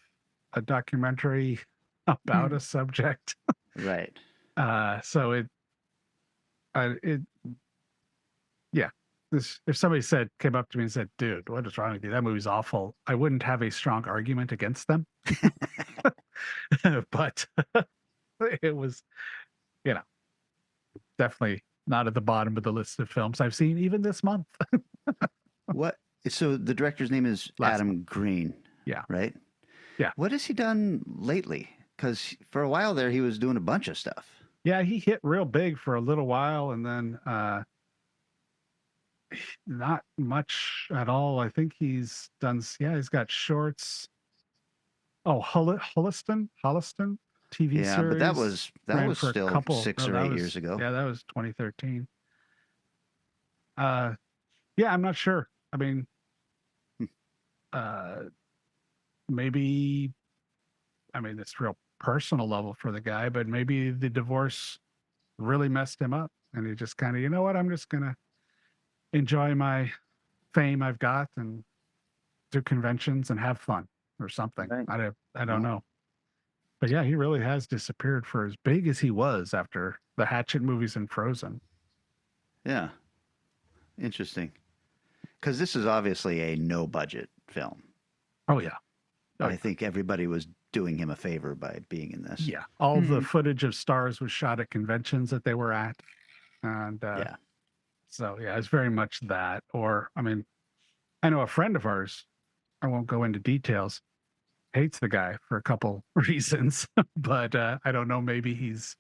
E: a documentary about a subject.
D: Right.
E: So if somebody came up to me and said, "Dude, what is wrong with you? That movie's awful," I wouldn't have a strong argument against them. But it was, definitely not at the bottom of the list of films I've seen even this month.
D: What? So the director's name is Adam Green.
E: Yeah.
D: Right?
E: Yeah.
D: What has he done lately? Because for a while there, he was doing a bunch of stuff.
E: Yeah, he hit real big for a little while, and then not much at all. I think he's done. Yeah, he's got shorts. Oh, Holliston. TV
D: Yeah,
E: series.
D: but that was
E: ran for a
D: still
E: couple.
D: 6
E: No,
D: or
E: that
D: 8
E: was-
D: years ago.
E: Yeah, that was 2013. Yeah, I'm not sure. I mean, maybe, I mean, it's real personal level for the guy, but maybe the divorce really messed him up, and he just kind of, you know what, I'm just gonna enjoy my fame I've got and do conventions and have fun or something.
D: Right.
E: I don't know. But yeah, he really has disappeared for as big as he was after the Hatchet movies and Frozen.
D: Yeah. Interesting. Because this is obviously a no budget film.
E: Oh yeah.
D: I think everybody was doing him a favor by being in this.
E: Yeah. All the footage of stars was shot at conventions that they were at. And
D: Yeah.
E: so yeah, it's very much that. Or I mean, I know a friend of ours, I won't go into details, hates the guy for a couple reasons, but I don't know, maybe he's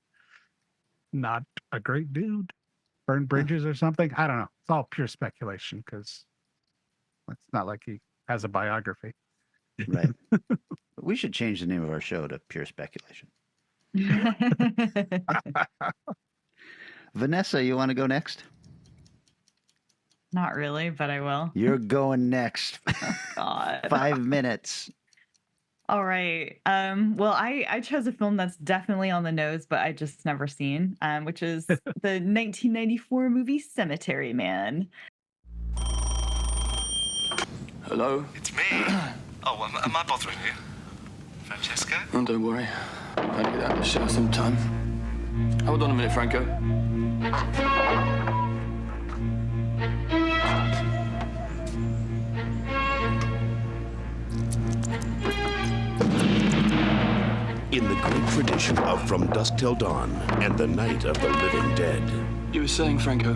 E: not a great dude, burned bridges or something. I don't know. It's all pure speculation because it's not like he has a biography.
D: Right. We should change the name of our show to Pure Speculation. Vanessa, you want to go next?
F: Not really, but I will.
D: You're going next.
F: Oh, God.
D: 5 minutes.
F: All right. Well, I chose a film that's definitely on the nose, but I just never seen, which is the 1994 movie Cemetery Man.
L: Hello?
M: It's me. Oh, am I bothering you? Francesca?
L: Oh, don't worry. I'll get out of the show sometime. Hold on a minute, Franco.
N: In the great tradition of From Dusk Till Dawn and the Night of the Living Dead.
L: You were saying, Franco?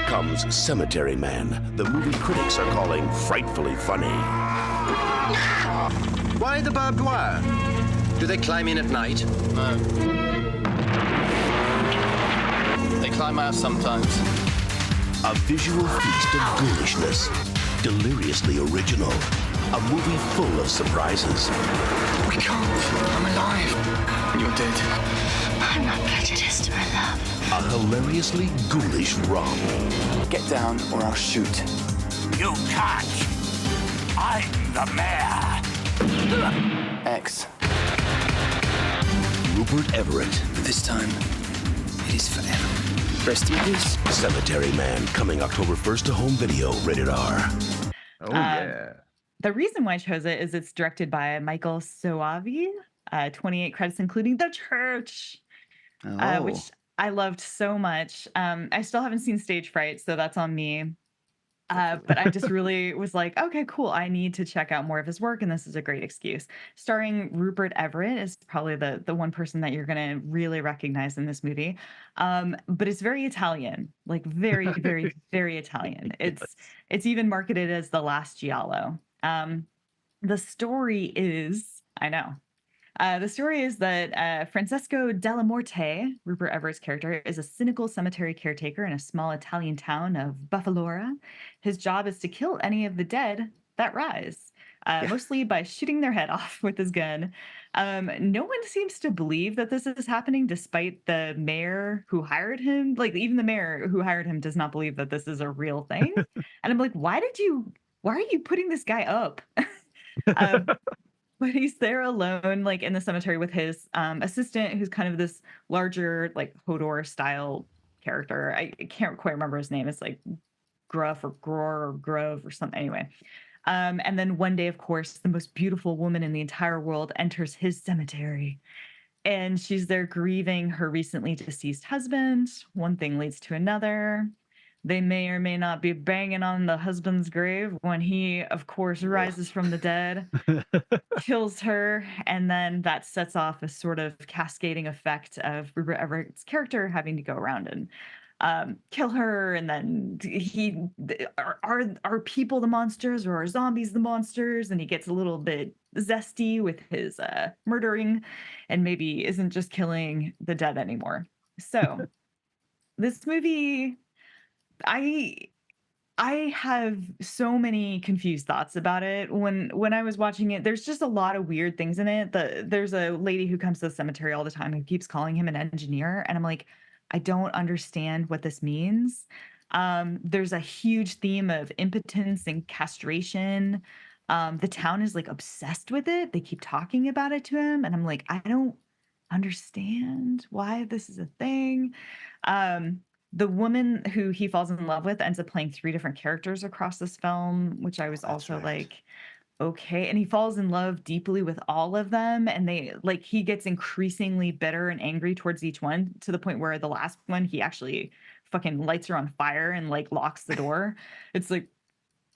N: Comes Cemetery Man, the movie critics are calling frightfully funny.
J: Why the barbed wire? Do they climb in at night?
L: No. They climb out sometimes.
N: A visual feast of ghoulishness, deliriously original. A movie full of surprises.
L: We can't. I'm alive. You're dead.
H: I'm not prejudiced, my love.
N: A hilariously ghoulish romp.
L: Get down or I'll shoot.
M: You can't. I'm the mayor.
L: X.
N: Rupert Everett.
L: This time, it is forever. Rest in peace.
N: Cemetery Man, coming October 1st to home video, rated R.
E: Oh, yeah.
F: The reason why I chose it is it's directed by Michael Soavi, 28 credits, including The Church, which I loved so much. I still haven't seen Stage Fright, so that's on me. But I just really was like, okay, cool. I need to check out more of his work, and this is a great excuse. Starring Rupert Everett is probably the one person that you're going to really recognize in this movie. But it's very Italian, like very, very, very Italian. It's even marketed as The Last Giallo. The story is, I know. The story is that Francesco Della Morte, Rupert Everett's character, is a cynical cemetery caretaker in a small Italian town of Buffalora. His job is to kill any of the dead that rise, mostly by shooting their head off with his gun. No one seems to believe that this is happening, despite the mayor who hired him. Like, even the mayor who hired him does not believe that this is a real thing. And I'm like, why are you putting this guy up? But he's there alone, like in the cemetery with his assistant, who's kind of this larger, like Hodor style character. I can't quite remember his name. It's like Gruff or Gror or Grove or something. Anyway. And then one day, of course, the most beautiful woman in the entire world enters his cemetery. And she's there grieving her recently deceased husband. One thing leads to another. They may or may not be banging on the husband's grave when he, of course, rises from the dead, kills her, and then that sets off a sort of cascading effect of Rupert Everett's character having to go around and kill her. And then are people the monsters, or are zombies the monsters? And he gets a little bit zesty with his murdering, and maybe isn't just killing the dead anymore. So this movie, I I have so many confused thoughts about it. When I was watching it, there's just a lot of weird things in it. There's a lady who comes to the cemetery all the time who keeps calling him an engineer, and I'm like, I don't understand what this means. There's a huge theme of impotence and castration. The town is like obsessed with it. They keep talking about it to him, and I'm like, I don't understand why this is a thing. The woman who he falls in love with ends up playing 3 different characters across this film, which I was also
D: right.
F: like, okay. And he falls in love deeply with all of them. And he gets increasingly bitter and angry towards each one to the point where the last one, he actually fucking lights her on fire and like locks the door. It's like,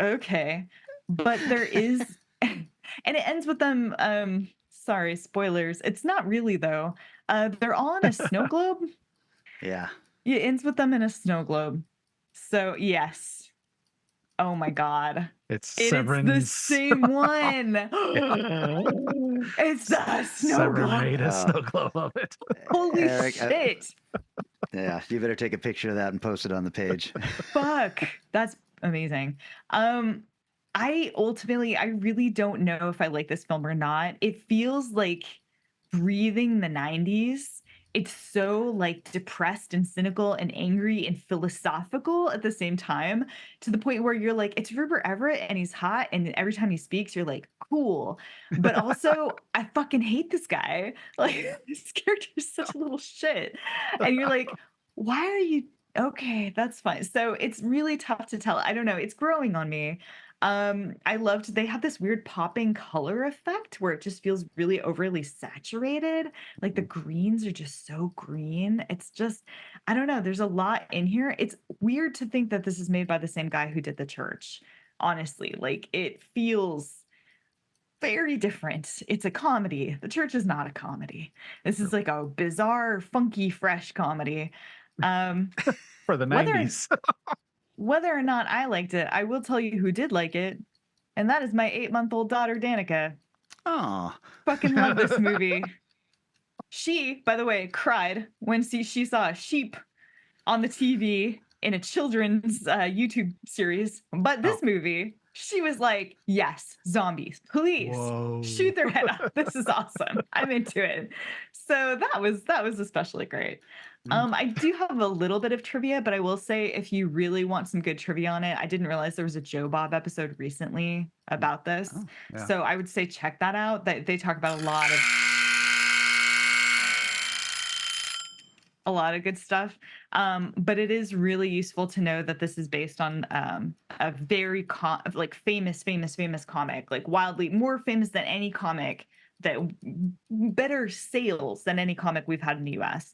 F: okay. But there is, and it ends with them, sorry, spoilers. It's not really though. They're all in a snow globe.
D: Yeah.
F: It ends with them in a snow globe. So yes. Oh my god.
E: It's
F: It's the
E: Severin's.
F: same one. It's the snow
E: Severin
F: globe.
E: made a snow globe of it.
F: Holy
D: Eric,
F: shit.
D: Yeah, you better take a picture of that and post it on the page.
F: Fuck. That's amazing. I really don't know if I like this film or not. It feels like breathing the 90s. It's so like depressed and cynical and angry and philosophical at the same time, to the point where you're like, it's Rupert Everett and he's hot, and every time he speaks, you're like, cool. But also, I fucking hate this guy. Like, this character is such a little shit. And you're like, why are you okay? That's fine. So it's really tough to tell. I don't know. It's growing on me. They have this weird popping color effect where it just feels really overly saturated. Like the greens are just so green. It's just, I don't know. There's a lot in here. It's weird to think that this is made by the same guy who did The Church. Honestly, like it feels very different. It's a comedy. The Church is not a comedy. This is like a bizarre, funky, fresh comedy.
E: For the 90s.
F: Whether or not I liked it, I will tell you who did like it, and that is my 8-month-old daughter, Danica.
D: Oh,
F: fucking love this movie. She, by the way, cried when she saw a sheep on the TV in a children's YouTube series. But this movie, she was like, yes, zombies, please shoot their head off. This is awesome. I'm into it. So that was especially great. I do have a little bit of trivia, but I will say if you really want some good trivia on it, I didn't realize there was a Joe Bob episode recently about this.
E: Yeah.
F: So I would say check that out. They talk about a lot of good stuff. But it is really useful to know that this is based on a very famous comic, like wildly more famous than any comic, that better sales than any comic we've had in the US,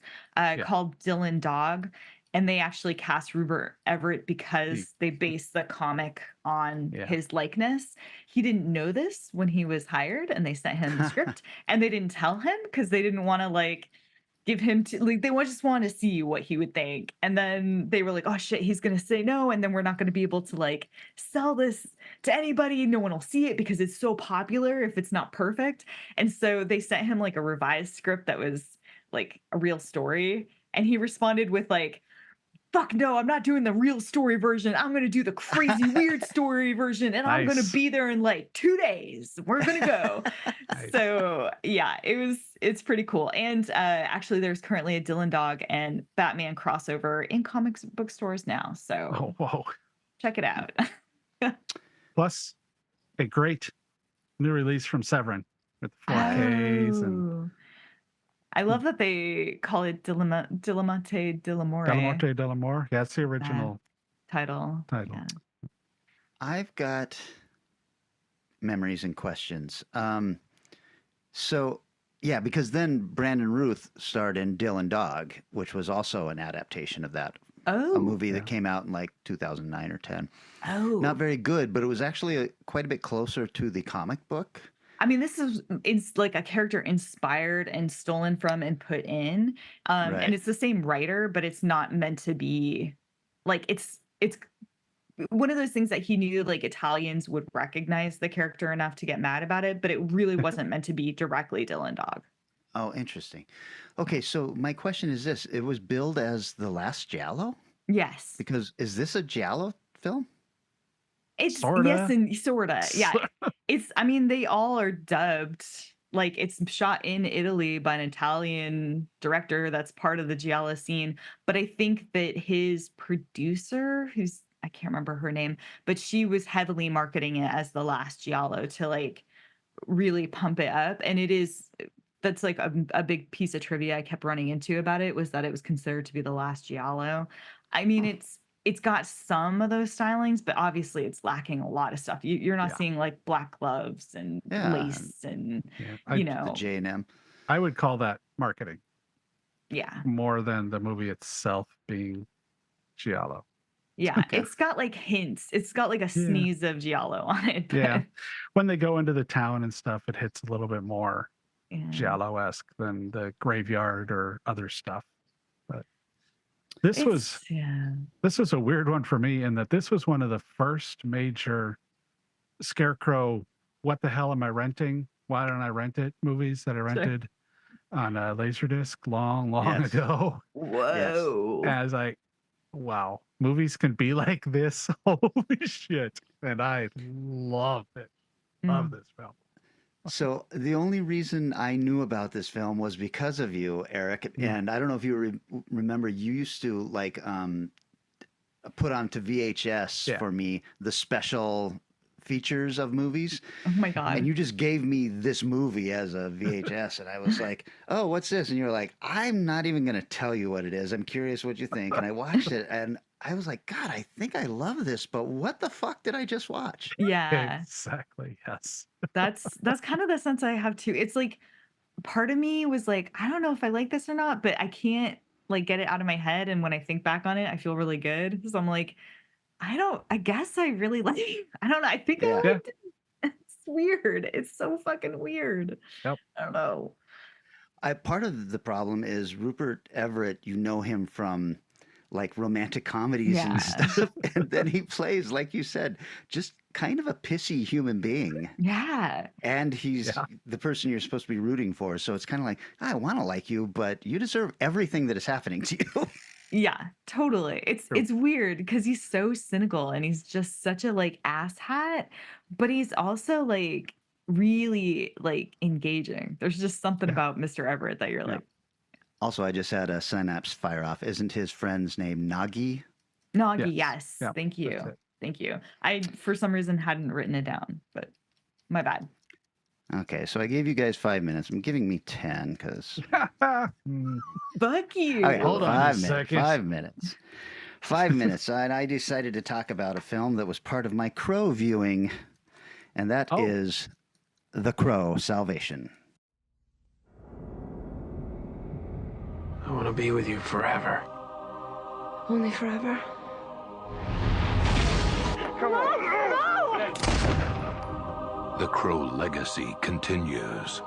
F: called Dylan Dog. And they actually cast Rupert Everett because they based the comic on his likeness. He didn't know this when he was hired, and they sent him the script, and they didn't tell him because they didn't want to give him to they just wanted to see what he would think. And then they were like, oh shit, he's gonna say no, and then we're not gonna be able to sell this to anybody. No one will see it because it's so popular if it's not perfect. And so they sent him a revised script that was a real story, and he responded with fuck no, I'm not doing the real story version. I'm going to do the crazy weird story version, and I'm going to be there in 2 days. We're going to go. So yeah, it's pretty cool. And actually there's currently a Dylan Dog and Batman crossover in comics book stores now. So check it out.
E: Plus a great new release from Severin with 4Ks and
F: I love that they call it Dilamante Delamore.
E: Delamorte Delamore. Yeah, it's the original
F: title.
E: Yeah.
D: I've got memories and questions. So, yeah, because then Brandon Ruth starred in Dylan Dog, which was also an adaptation of that.
F: Oh.
D: A movie that came out in 2009 or 10.
F: Oh.
D: Not very good, but it was actually quite a bit closer to the comic book.
F: I mean, it's like a character inspired and stolen from and put in. And it's the same writer, but it's not meant to be it's one of those things that he knew Italians would recognize the character enough to get mad about it, but it really wasn't meant to be directly Dylan Dog.
D: Oh, interesting. Okay, so my question is this. It was billed as The Last Giallo?
F: Yes.
D: Because is this a Giallo film?
F: It's
E: Sorta.
F: yes and sorta. Yeah. I mean, they all are dubbed. Like it's shot in Italy by an Italian director that's part of the Giallo scene. But I think that his producer, who's I can't remember her name, but she was heavily marketing it as the last Giallo to like really pump it up. And that's like a big piece of trivia I kept running into about it was that it was considered to be the last Giallo. I mean, it's got some of those stylings, but obviously it's lacking a lot of stuff. You're not seeing like black gloves and lace and
D: the J&M.
E: I would call that marketing.
F: Yeah.
E: More than the movie itself being Giallo.
F: Yeah,
E: Okay.
F: it's got like hints. It's got like a sneeze of Giallo on it. But...
E: Yeah. When they go into the town and stuff, it hits a little bit more Giallo-esque than the graveyard or other stuff. But this was a weird one for me in that this was one of the first major Scarecrow, what the hell am I renting? Why don't I rent it? Movies that I rented on a Laserdisc long ago.
F: Whoa.
E: And I was like, wow, movies can be like this. Holy shit. And I love it. Love this film.
D: So the only reason I knew about this film was because of you, Eric. And I don't know if you remember, you used to like put onto VHS for me the special features of movies.
F: Oh my God.
D: And you just gave me this movie as a VHS. And I was like, oh, what's this? And you're like, I'm not even going to tell you what it is. I'm curious what you think. And I watched it and I was like, God, I think I love this, but what the fuck did I just watch?
F: Yeah.
E: Exactly. Yes.
F: That's kind of the sense I have too. It's like part of me was like, I don't know if I like this or not, but I can't like get it out of my head. And when I think back on it, I feel really good. So I'm like, I guess I really like I don't know. I think I liked it. It's weird. It's so fucking weird.
E: Yep.
F: I don't know.
D: Part of the problem is Rupert Everett, you know him from like romantic comedies and stuff. And then he plays, like you said, just kind of a pissy human being.
F: Yeah.
D: And he's the person you're supposed to be rooting for. So it's kind of like, I want to like you, but you deserve everything that is happening to you.
F: Yeah, totally. It's weird because he's so cynical and he's just such a like asshat, but he's also like really like engaging. There's just something about Mr. Everett that you're like.
D: Also, I just had a synapse fire off. Isn't his friend's name Nagi?
F: Nagi, yes. Thank you. Thank you. I, for some reason, hadn't written it down, but my bad.
D: Okay, so I gave you guys 5 minutes. I'm giving me 10 because...
F: Fuck you.
D: Okay,
E: hold on a second.
D: 5 minutes. 5 minutes. And I decided to talk about a film that was part of my Crow viewing, and that is The Crow, Salvation.
L: I want to be with you forever.
H: Only forever?
L: Come on.
N: The Crow legacy continues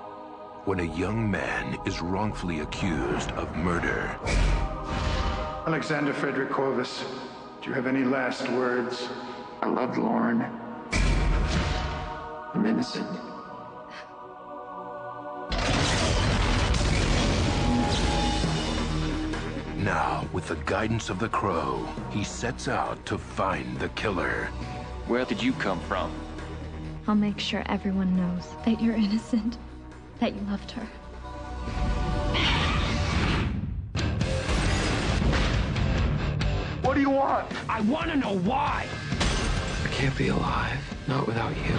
N: when a young man is wrongfully accused of murder.
O: Alexander Frederick Corvus, do you have any last words?
L: I loved Lauren. I'm innocent.
N: Now, with the guidance of the Crow, he sets out to find the killer.
M: Where did you come from?
P: I'll make sure everyone knows that you're innocent, that you loved her.
L: What do you want? I want to know why. I can't be alive, not without you.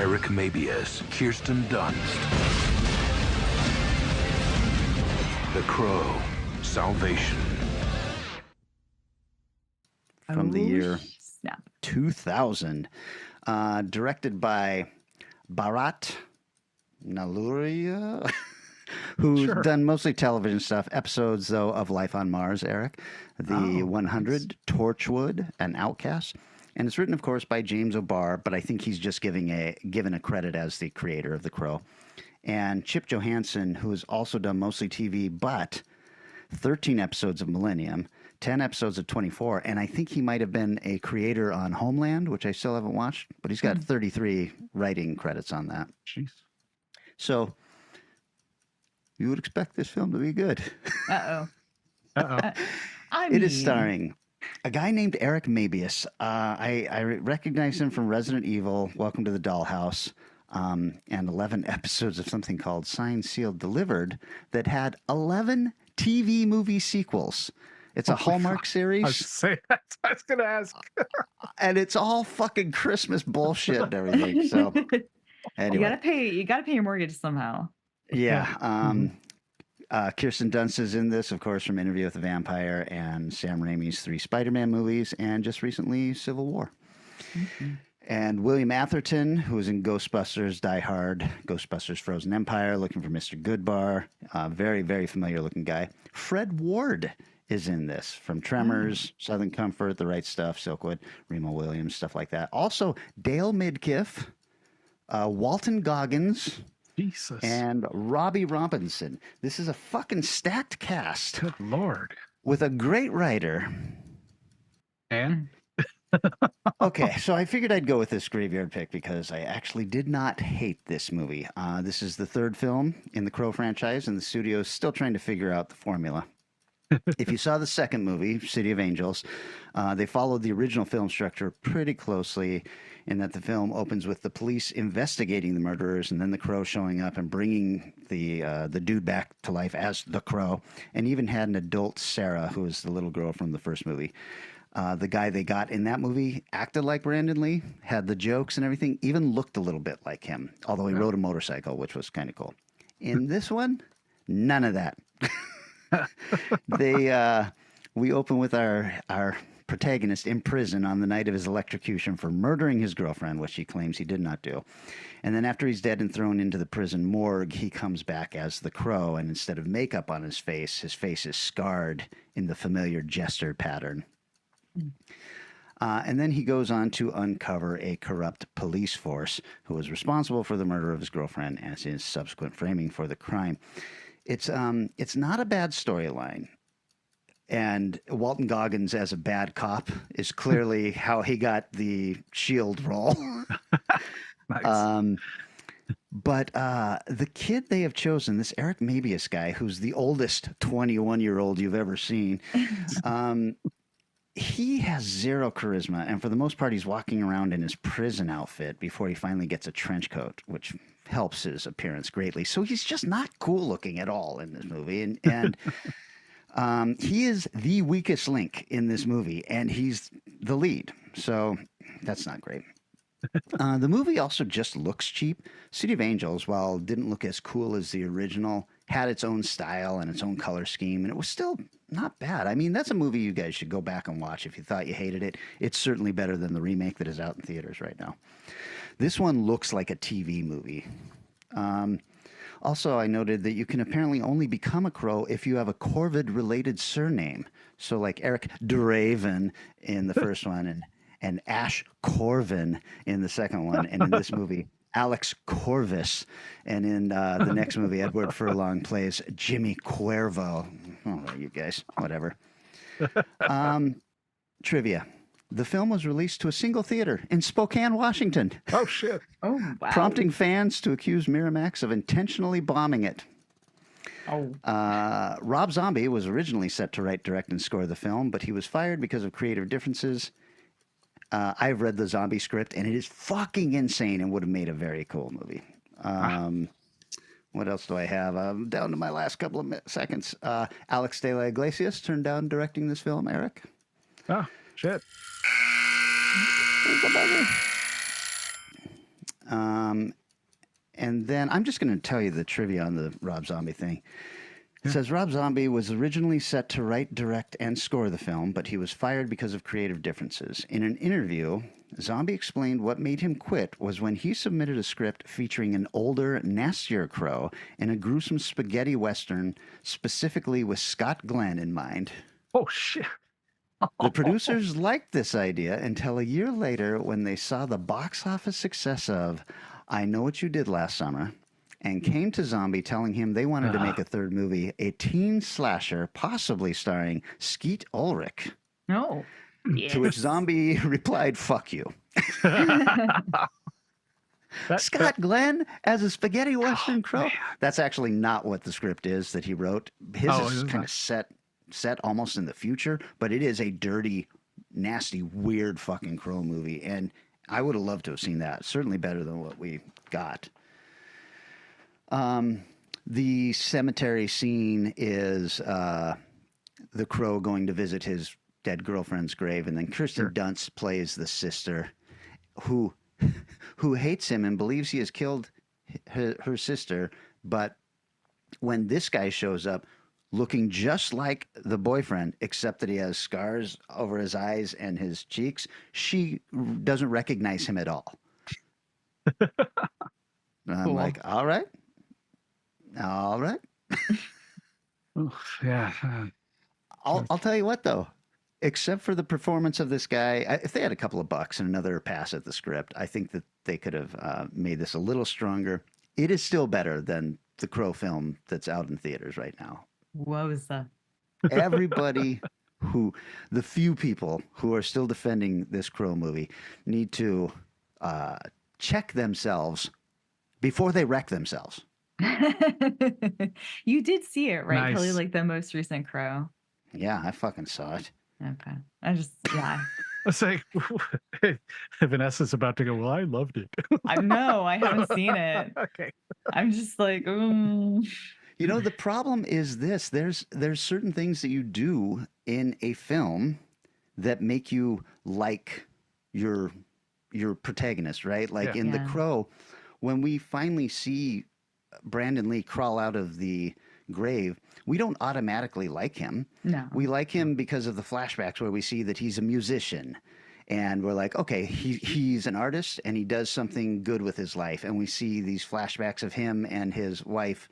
N: Eric Mabius, Kirsten Dunst. The Crow, Salvation.
D: From the year 2000. Directed by Bharat Naluria, who's done mostly television stuff. Episodes, though, of Life on Mars, Eric. The 100, Torchwood, and Outcast. And it's written, of course, by James O'Barr, but I think he's just given a credit as the creator of The Crow. And Chip Johansson, who has also done mostly TV, but 13 episodes of Millennium, 10 episodes of 24, and I think he might have been a creator on Homeland, which I still haven't watched, but he's got 33 writing credits on that.
E: Jeez.
D: So you would expect this film to be good.
F: Uh-oh.
E: Uh-oh.
F: I
D: It is starring A guy named Eric Mabius. I recognize him from Resident Evil, Welcome to the Dollhouse, and 11 episodes of something called Signed, Sealed, Delivered that had 11 TV movie sequels. It's a Hallmark series.
E: I was going to ask.
D: And it's all fucking Christmas bullshit and everything. So anyway.
F: You gotta pay your mortgage somehow.
D: Yeah. Kirsten Dunst is in this, of course, from Interview with the Vampire and Sam Raimi's 3 Spider-Man movies, and just recently Civil War. Mm-hmm. And William Atherton, who was in Ghostbusters, Die Hard, Ghostbusters Frozen Empire, looking for Mr. Goodbar. Very, very familiar looking guy. Fred Ward is in this, from Tremors, Southern Comfort, The Right Stuff, Silkwood, Remo Williams, stuff like that. Also, Dale Midkiff, Walton Goggins,
E: Jesus,
D: and Robbie Robinson. This is a fucking stacked cast.
E: Good Lord.
D: With a great writer.
E: And?
D: Okay, so I figured I'd go with this graveyard pick because I actually did not hate this movie. This is the 3rd film in the Crow franchise, and the studio is still trying to figure out the formula. If you saw the 2nd movie, City of Angels, they followed the original film structure pretty closely in that the film opens with the police investigating the murderers and then the Crow showing up and bringing the dude back to life as the Crow, and even had an adult Sarah, who was the little girl from the first movie. The guy they got in that movie acted like Brandon Lee, had the jokes and everything, even looked a little bit like him, although he rode a motorcycle, which was kind of cool. In this one, none of that. We open with our protagonist in prison on the night of his electrocution for murdering his girlfriend, which he claims he did not do. And then after he's dead and thrown into the prison morgue, he comes back as the Crow, and instead of makeup on his face is scarred in the familiar jester pattern. And then he goes on to uncover a corrupt police force who was responsible for the murder of his girlfriend and his subsequent framing for the crime. It's not a bad storyline. And Walton Goggins as a bad cop is clearly how he got the Shield role.
E: Nice.
D: But the kid they have chosen, this Eric Mabius guy, who's the oldest 21-year-old you've ever seen, he has zero charisma. And for the most part, he's walking around in his prison outfit before he finally gets a trench coat, which helps his appearance greatly. So he's just not cool looking at all in this movie. And he is the weakest link in this movie, and he's the lead. So that's not great. The movie also just looks cheap. City of Angels, while it didn't look as cool as the original, had its own style and its own color scheme, and it was still not bad. I mean, that's a movie you guys should go back and watch if you thought you hated it. It's certainly better than the remake that is out in theaters right now. This one looks like a TV movie. Also, I noted that you can apparently only become a Crow if you have a Corvid-related surname. So like Eric Draven in the first one, and Ash Corvin in the second one, and in this movie, Alex Corvus, and in the next movie, Edward Furlong plays Jimmy Cuervo. Oh, you guys, whatever. Trivia. The film was released to a single theater in Spokane, Washington.
E: Oh, shit.
F: Oh, wow.
D: Prompting fans to accuse Miramax of intentionally bombing it.
F: Oh.
D: Rob Zombie was originally set to write, direct, and score the film, but he was fired because of creative differences. I've read the Zombie script, and it is fucking insane and would have made a very cool movie. What else do I have? Down to my last couple of seconds. Alex de la Iglesias turned down directing this film, Eric.
E: Oh, shit.
D: And then I'm just going to tell you the trivia on the Rob Zombie thing. It says Rob Zombie was originally set to write, direct, and score the film, but he was fired because of creative differences. In an interview, Zombie explained what made him quit was when he submitted a script featuring an older, nastier Crow in a gruesome spaghetti western, specifically with Scott Glenn in mind.
E: Oh, shit.
D: The producers liked this idea until a year later when they saw the box office success of I Know What You Did Last Summer and came to Zombie telling him they wanted to make a third movie, a teen slasher, possibly starring Skeet Ulrich.
F: No. Yes.
D: To which Zombie replied, "Fuck you." Scott Glenn as a spaghetti western Crow. That's actually not what the script is that he wrote. His is kind of set almost in the future, but it is a dirty nasty, weird fucking Crow movie. And I would have loved to have seen that. Certainly better than what we got. The cemetery scene is the Crow going to visit his dead girlfriend's grave, and then Kirsten Dunst plays the sister who hates him and believes he has killed her sister. But when this guy shows up looking just like the boyfriend, except that he has scars over his eyes and his cheeks, she doesn't recognize him at all. I'm like, all right.
E: Yeah.
D: I'll tell you what, though. Except for the performance of this guy, if they had a couple of bucks and another pass at the script, I think that they could have made this a little stronger. It is still better than the Crow film that's out in theaters right now.
F: Wowza.
D: Everybody the few people who are still defending this Crow movie need to check themselves before they wreck themselves.
F: You did see it, right,
E: Nice.
F: Kelly? Like the most recent Crow.
D: Yeah, I fucking saw it.
F: Okay. I
E: was like, Vanessa's about to go, well, I loved it.
F: I know, I haven't seen it.
E: Okay.
F: I'm just like,
D: You know, the problem is this. There's certain things that you do in a film that make you like your protagonist, right? Like in The Crow, when we finally see Brandon Lee crawl out of the grave, we don't automatically like him.
F: No.
D: We like him because of the flashbacks where we see that he's a musician. And we're like, okay, he's an artist and he does something good with his life. And we see these flashbacks of him and his wife,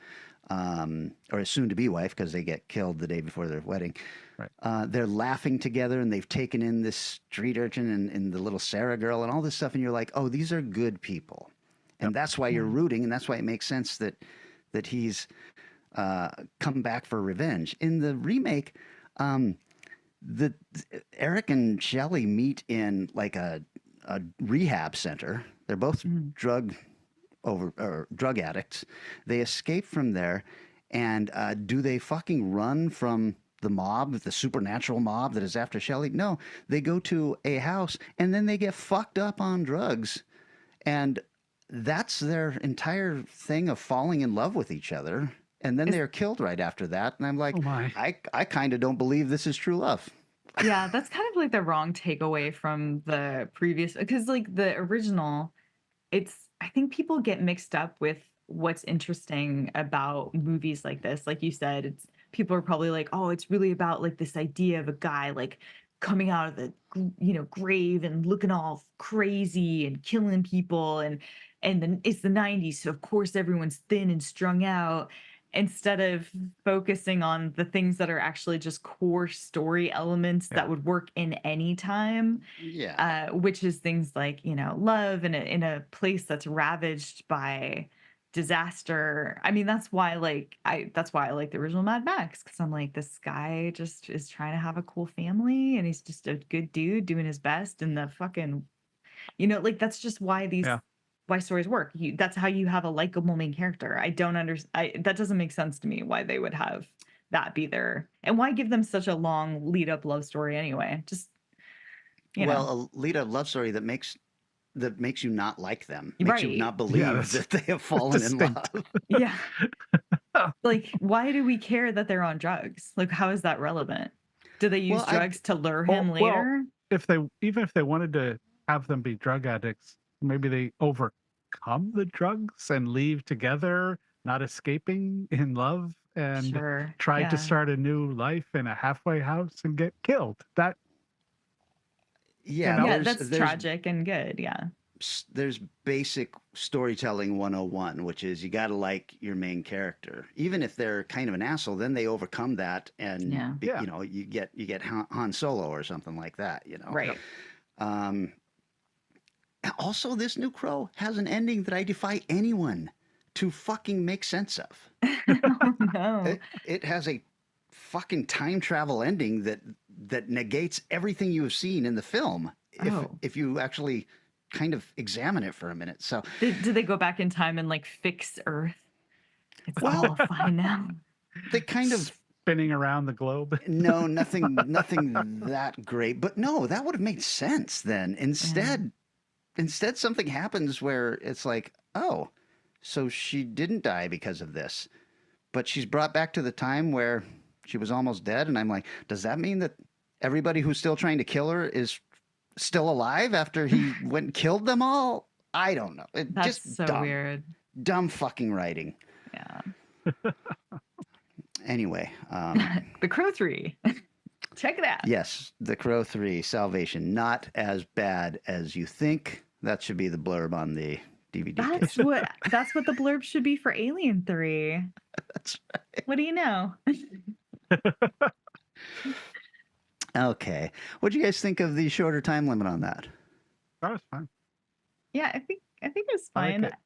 D: or his soon-to-be wife, because they get killed the day before their wedding.
E: Right.
D: They're laughing together and they've taken in this street urchin and the little Sarah girl and all this stuff. And you're like, oh, these are good people. And that's why you're rooting. And that's why it makes sense that he's come back for revenge. In the remake, Eric and Shelley meet in like a rehab center. They're both drug addicts. They escape from there, and do they fucking run from the mob, the supernatural mob that is after Shelley? No, they go to a house and then they get fucked up on drugs, and that's their entire thing of falling in love with each other. And then they're killed right after that. And I'm like, I kind of don't believe this is true love.
F: Yeah, that's kind of like the wrong takeaway from the previous, because like the original, I think people get mixed up with what's interesting about movies like this. Like you said, people are probably like, oh, it's really about like this idea of a guy like coming out of the grave and looking all crazy and killing people, and then it's the 90s, so of course everyone's thin and strung out, instead of focusing on the things that are actually just core story elements that would work in any time.
D: Yeah.
F: Which is things like, love in a place that's ravaged by disaster. I mean, that's why I like the original Mad Max, because I'm like, this guy just is trying to have a cool family and he's just a good dude doing his best, and the fucking, like that's just why why stories work. That's how you have a likable main character. I don't understand. That doesn't make sense to me why they would have that be there, and why give them such a long lead up love story anyway. Just
D: a lead up love story that makes you not like them, makes you not believe that they have fallen in love.
F: Yeah. Like, why do we care that they're on drugs? Like, how is that relevant? Do they use drugs to lure him later?
E: Even if they wanted to have them be drug addicts, maybe they overcome the drugs and leave together, not escaping in love, and try to start a new life in a halfway house and get killed. That's
F: tragic and good. Yeah.
D: There's basic storytelling 101, which is you got to like your main character, even if they're kind of an asshole. Then they overcome that, and you get Han Solo or something like that.
F: Right.
D: Also, this new Crow has an ending that I defy anyone to fucking make sense of.
F: Oh, no.
D: It has a fucking time travel ending that negates everything you have seen in the film. If you actually kind of examine it for a minute. So
F: did they go back in time and like fix Earth? It's all fine now.
D: They kind of
E: spinning around the globe.
D: No, nothing that great. But no, that would have made sense then. Instead something happens where it's like, oh, so she didn't die because of this. But she's brought back to the time where she was almost dead, and I'm like, does that mean that everybody who's still trying to kill her is still alive after he went and killed them all? I don't know.
F: That's
D: just
F: so
D: dumb.
F: weird.
D: Dumb fucking writing.
F: Yeah.
D: Anyway.
F: The Crow 3. Check it out.
D: Yes, The Crow 3, Salvation. Not as bad as you think. That should be the blurb on the DVD
F: That's
D: case.
F: that's what the blurb should be for Alien 3.
D: That's right.
F: What do you know?
D: Okay. What do you guys think of the shorter time limit on that?
E: That was fine.
F: Yeah, I think it was
E: I
F: fine.
E: like it.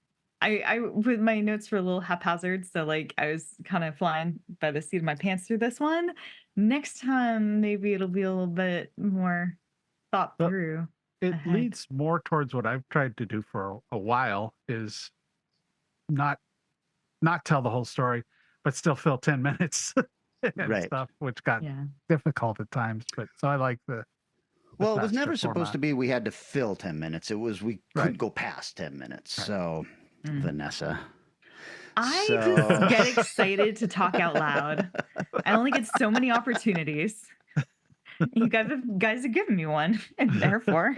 F: I with my notes were a little haphazard, so like I was kind of flying by the seat of my pants through this one. Next time, maybe it'll be a little bit more thought
E: Well,
F: through.
E: It
F: ahead.
E: leads more towards what I've tried to do for a while, is not tell the whole story, but still fill 10 minutes and
D: Right.
E: stuff, which got
F: Yeah.
E: difficult at times. But so I like the
D: Well, it was
E: faster
D: never supposed
E: format.
D: to be we had to fill 10 minutes. It was we
E: Right.
D: couldn't go past 10 minutes.
E: Right.
D: So, Vanessa.
F: I
D: So-
F: just get excited to talk out loud. I only get so many opportunities. You guys have given me one, and therefore,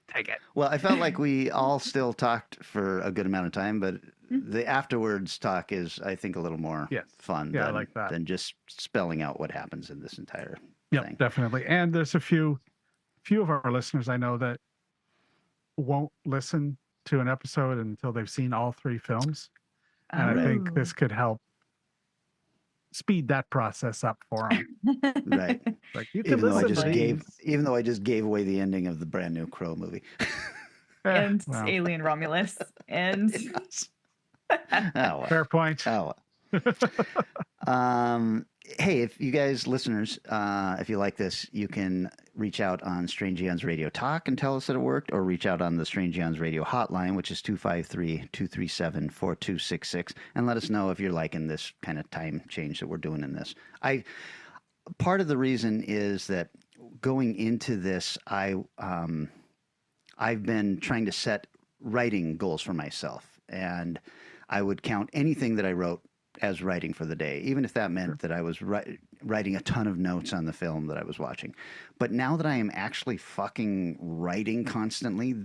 F: take it.
D: Well, I felt like we all still talked for a good amount of time, but the afterwards talk is, I think, a little more
E: Yes.
D: fun
E: Yeah, I
D: than,
E: like that.
D: than just spelling out what happens in this entire
E: Yep,
D: thing.
E: definitely. And there's a few of our listeners I know that won't listen to an episode until they've seen all 3 films. And I think
F: Oh.
E: this could help speed that process up for them.
D: Right.
E: Like, you can
D: Even though I
E: listen,
D: just gave away the ending of the brand new Crow movie.
F: And
E: well,
F: Alien Romulus, and
D: Yes. Oh, well.
E: fair point.
D: Oh. Hey, if you guys, listeners, if you like this, you can reach out on Strange Eons Radio Talk and tell us that it worked, or reach out on the Strange Eons Radio hotline, which is 253-237-4266, and let us know if you're liking this kind of time change that we're doing in this. Part of the reason is that going into this, I've been trying to set writing goals for myself, and I would count anything that I wrote as writing for the day, even if that meant that I was writing a ton of notes on the film that I was watching. But now that I am actually fucking writing constantly,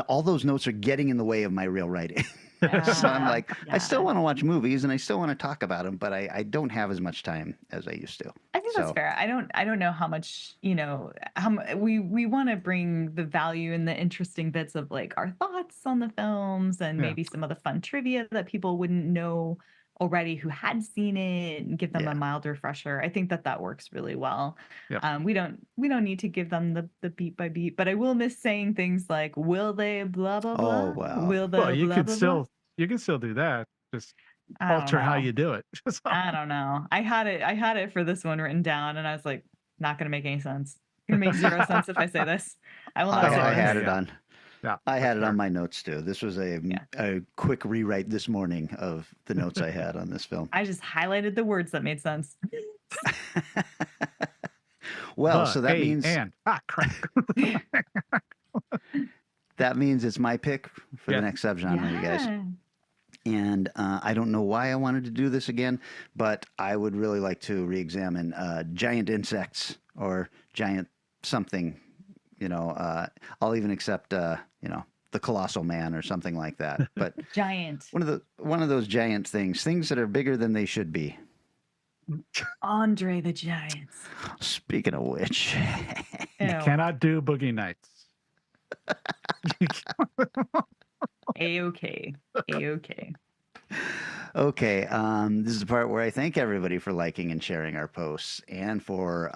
D: all those notes are getting in the way of my real writing. So I'm like, I still want to watch movies and I still want to talk about them, but I don't have as much time as I used to.
F: I think that's fair. I don't know how much, we want to bring the value and the interesting bits of like our thoughts on the films, and maybe some of the fun trivia that people wouldn't know already who had seen it, and give them a mild refresher. I think that works really well.
E: Yep.
F: We don't need to give them the beat by beat, but I will miss saying things like, will they blah blah blah?
D: Oh, wow.
F: Will they
E: Well, you
F: blah,
E: can
F: blah,
E: still
F: blah?
E: you can still do that. Just
F: I don't
E: alter how
F: know.
E: you do it.
F: I don't know. I had it for this one written down, and I was like, not gonna make any sense. Gonna make 0 sense if I say this. I will not say
D: I
F: this.
D: had it on.
E: Yeah,
D: I had it on my notes too. This was a quick rewrite this morning of the notes I had on this film.
F: I just highlighted the words that made sense.
D: Well, so that means
E: crap.
D: that means it's my pick for the next subgenre, you guys. And I don't know why I wanted to do this again, but I would really like to re-examine giant insects or giant something. I'll even accept the colossal man or something like that. But
F: Giant.
D: one of those giant things that are bigger than they should be.
F: Andre the Giant.
D: Speaking of which,
E: You cannot do Boogie Nights.
F: A-okay. A-okay.
D: Okay, this is the part where I thank everybody for liking and sharing our posts and for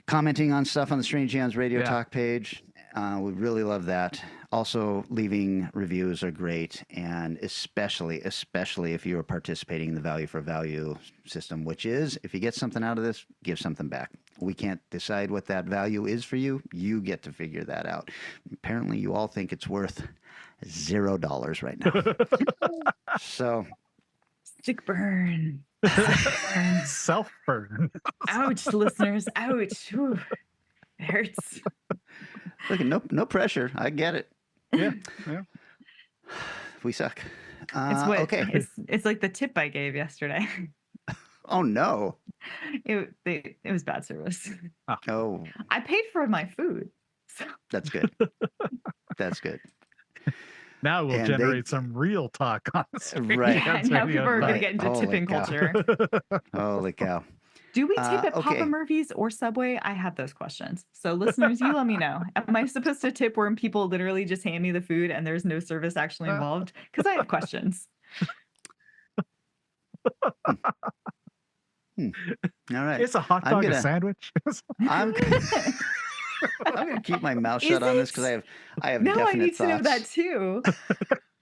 D: commenting on stuff on the Strange Hands Radio Talk page. We really love that. Also, leaving reviews are great, and especially if you are participating in the value for value system, which is if you get something out of this, give something back. We can't decide what that value is for you. You get to figure that out. Apparently, you all think it's worth $0 right now. So,
F: stick burn.
E: Self-burn.
F: Ouch, listeners. Ouch. Whew. It hurts.
D: Look, no pressure. I get it.
E: Yeah.
D: We suck.
F: Okay. It's like the tip I gave yesterday.
D: Oh no.
F: It was bad service.
D: Oh.
F: I paid for my food. So.
D: That's good. That's good.
E: Now we'll generate some real talk on this.
D: Right.
F: Yeah, now people are going to get into tipping culture.
D: Holy cow.
F: Do we tip at Papa Murphy's or Subway? I have those questions. So listeners, you let me know. Am I supposed to tip when people literally just hand me the food and there's no service actually involved? Because I have questions.
D: All right.
E: It's a hot dog a sandwich.
D: I'm going to keep my mouth shut on this because I have
F: no,
D: definite
F: I need
D: thoughts.
F: to know that too.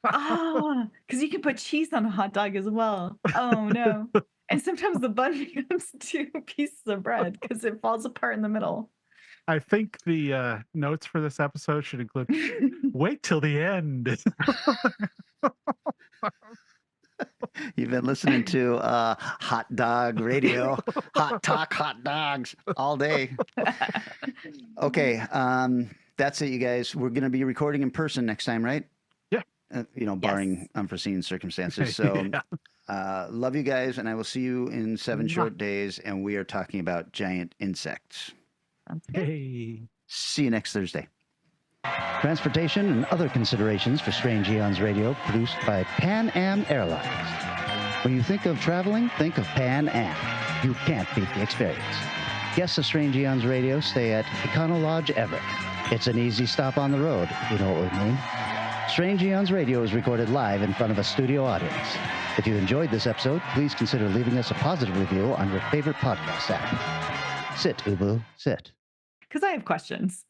F: Because you can put cheese on a hot dog as well. Oh no. And sometimes the bun becomes 2 pieces of bread because it falls apart in the middle.
E: I think the notes for this episode should include wait till the end.
D: You've been listening to Hot Dog Radio, Hot Talk, Hot Dogs all day. Okay, that's it, you guys. We're going to be recording in person next time, right?
E: Yeah.
D: Barring unforeseen circumstances. So love you guys, and I will see you in 7 short days, and we are talking about giant insects.
E: Hey.
D: See you next Thursday. Transportation and other considerations for Strange Eons Radio produced by Pan Am Airlines. When you think of traveling, think of Pan Am. You can't beat the experience. Guests of Strange Eons Radio stay at Econo Lodge Everett. It's an easy stop on the road, you know what I mean. Strange Eons Radio is recorded live in front of a studio audience. If you enjoyed this episode, please consider leaving us a positive review on your favorite podcast app. Sit, Ubu, sit.
F: Because I have questions.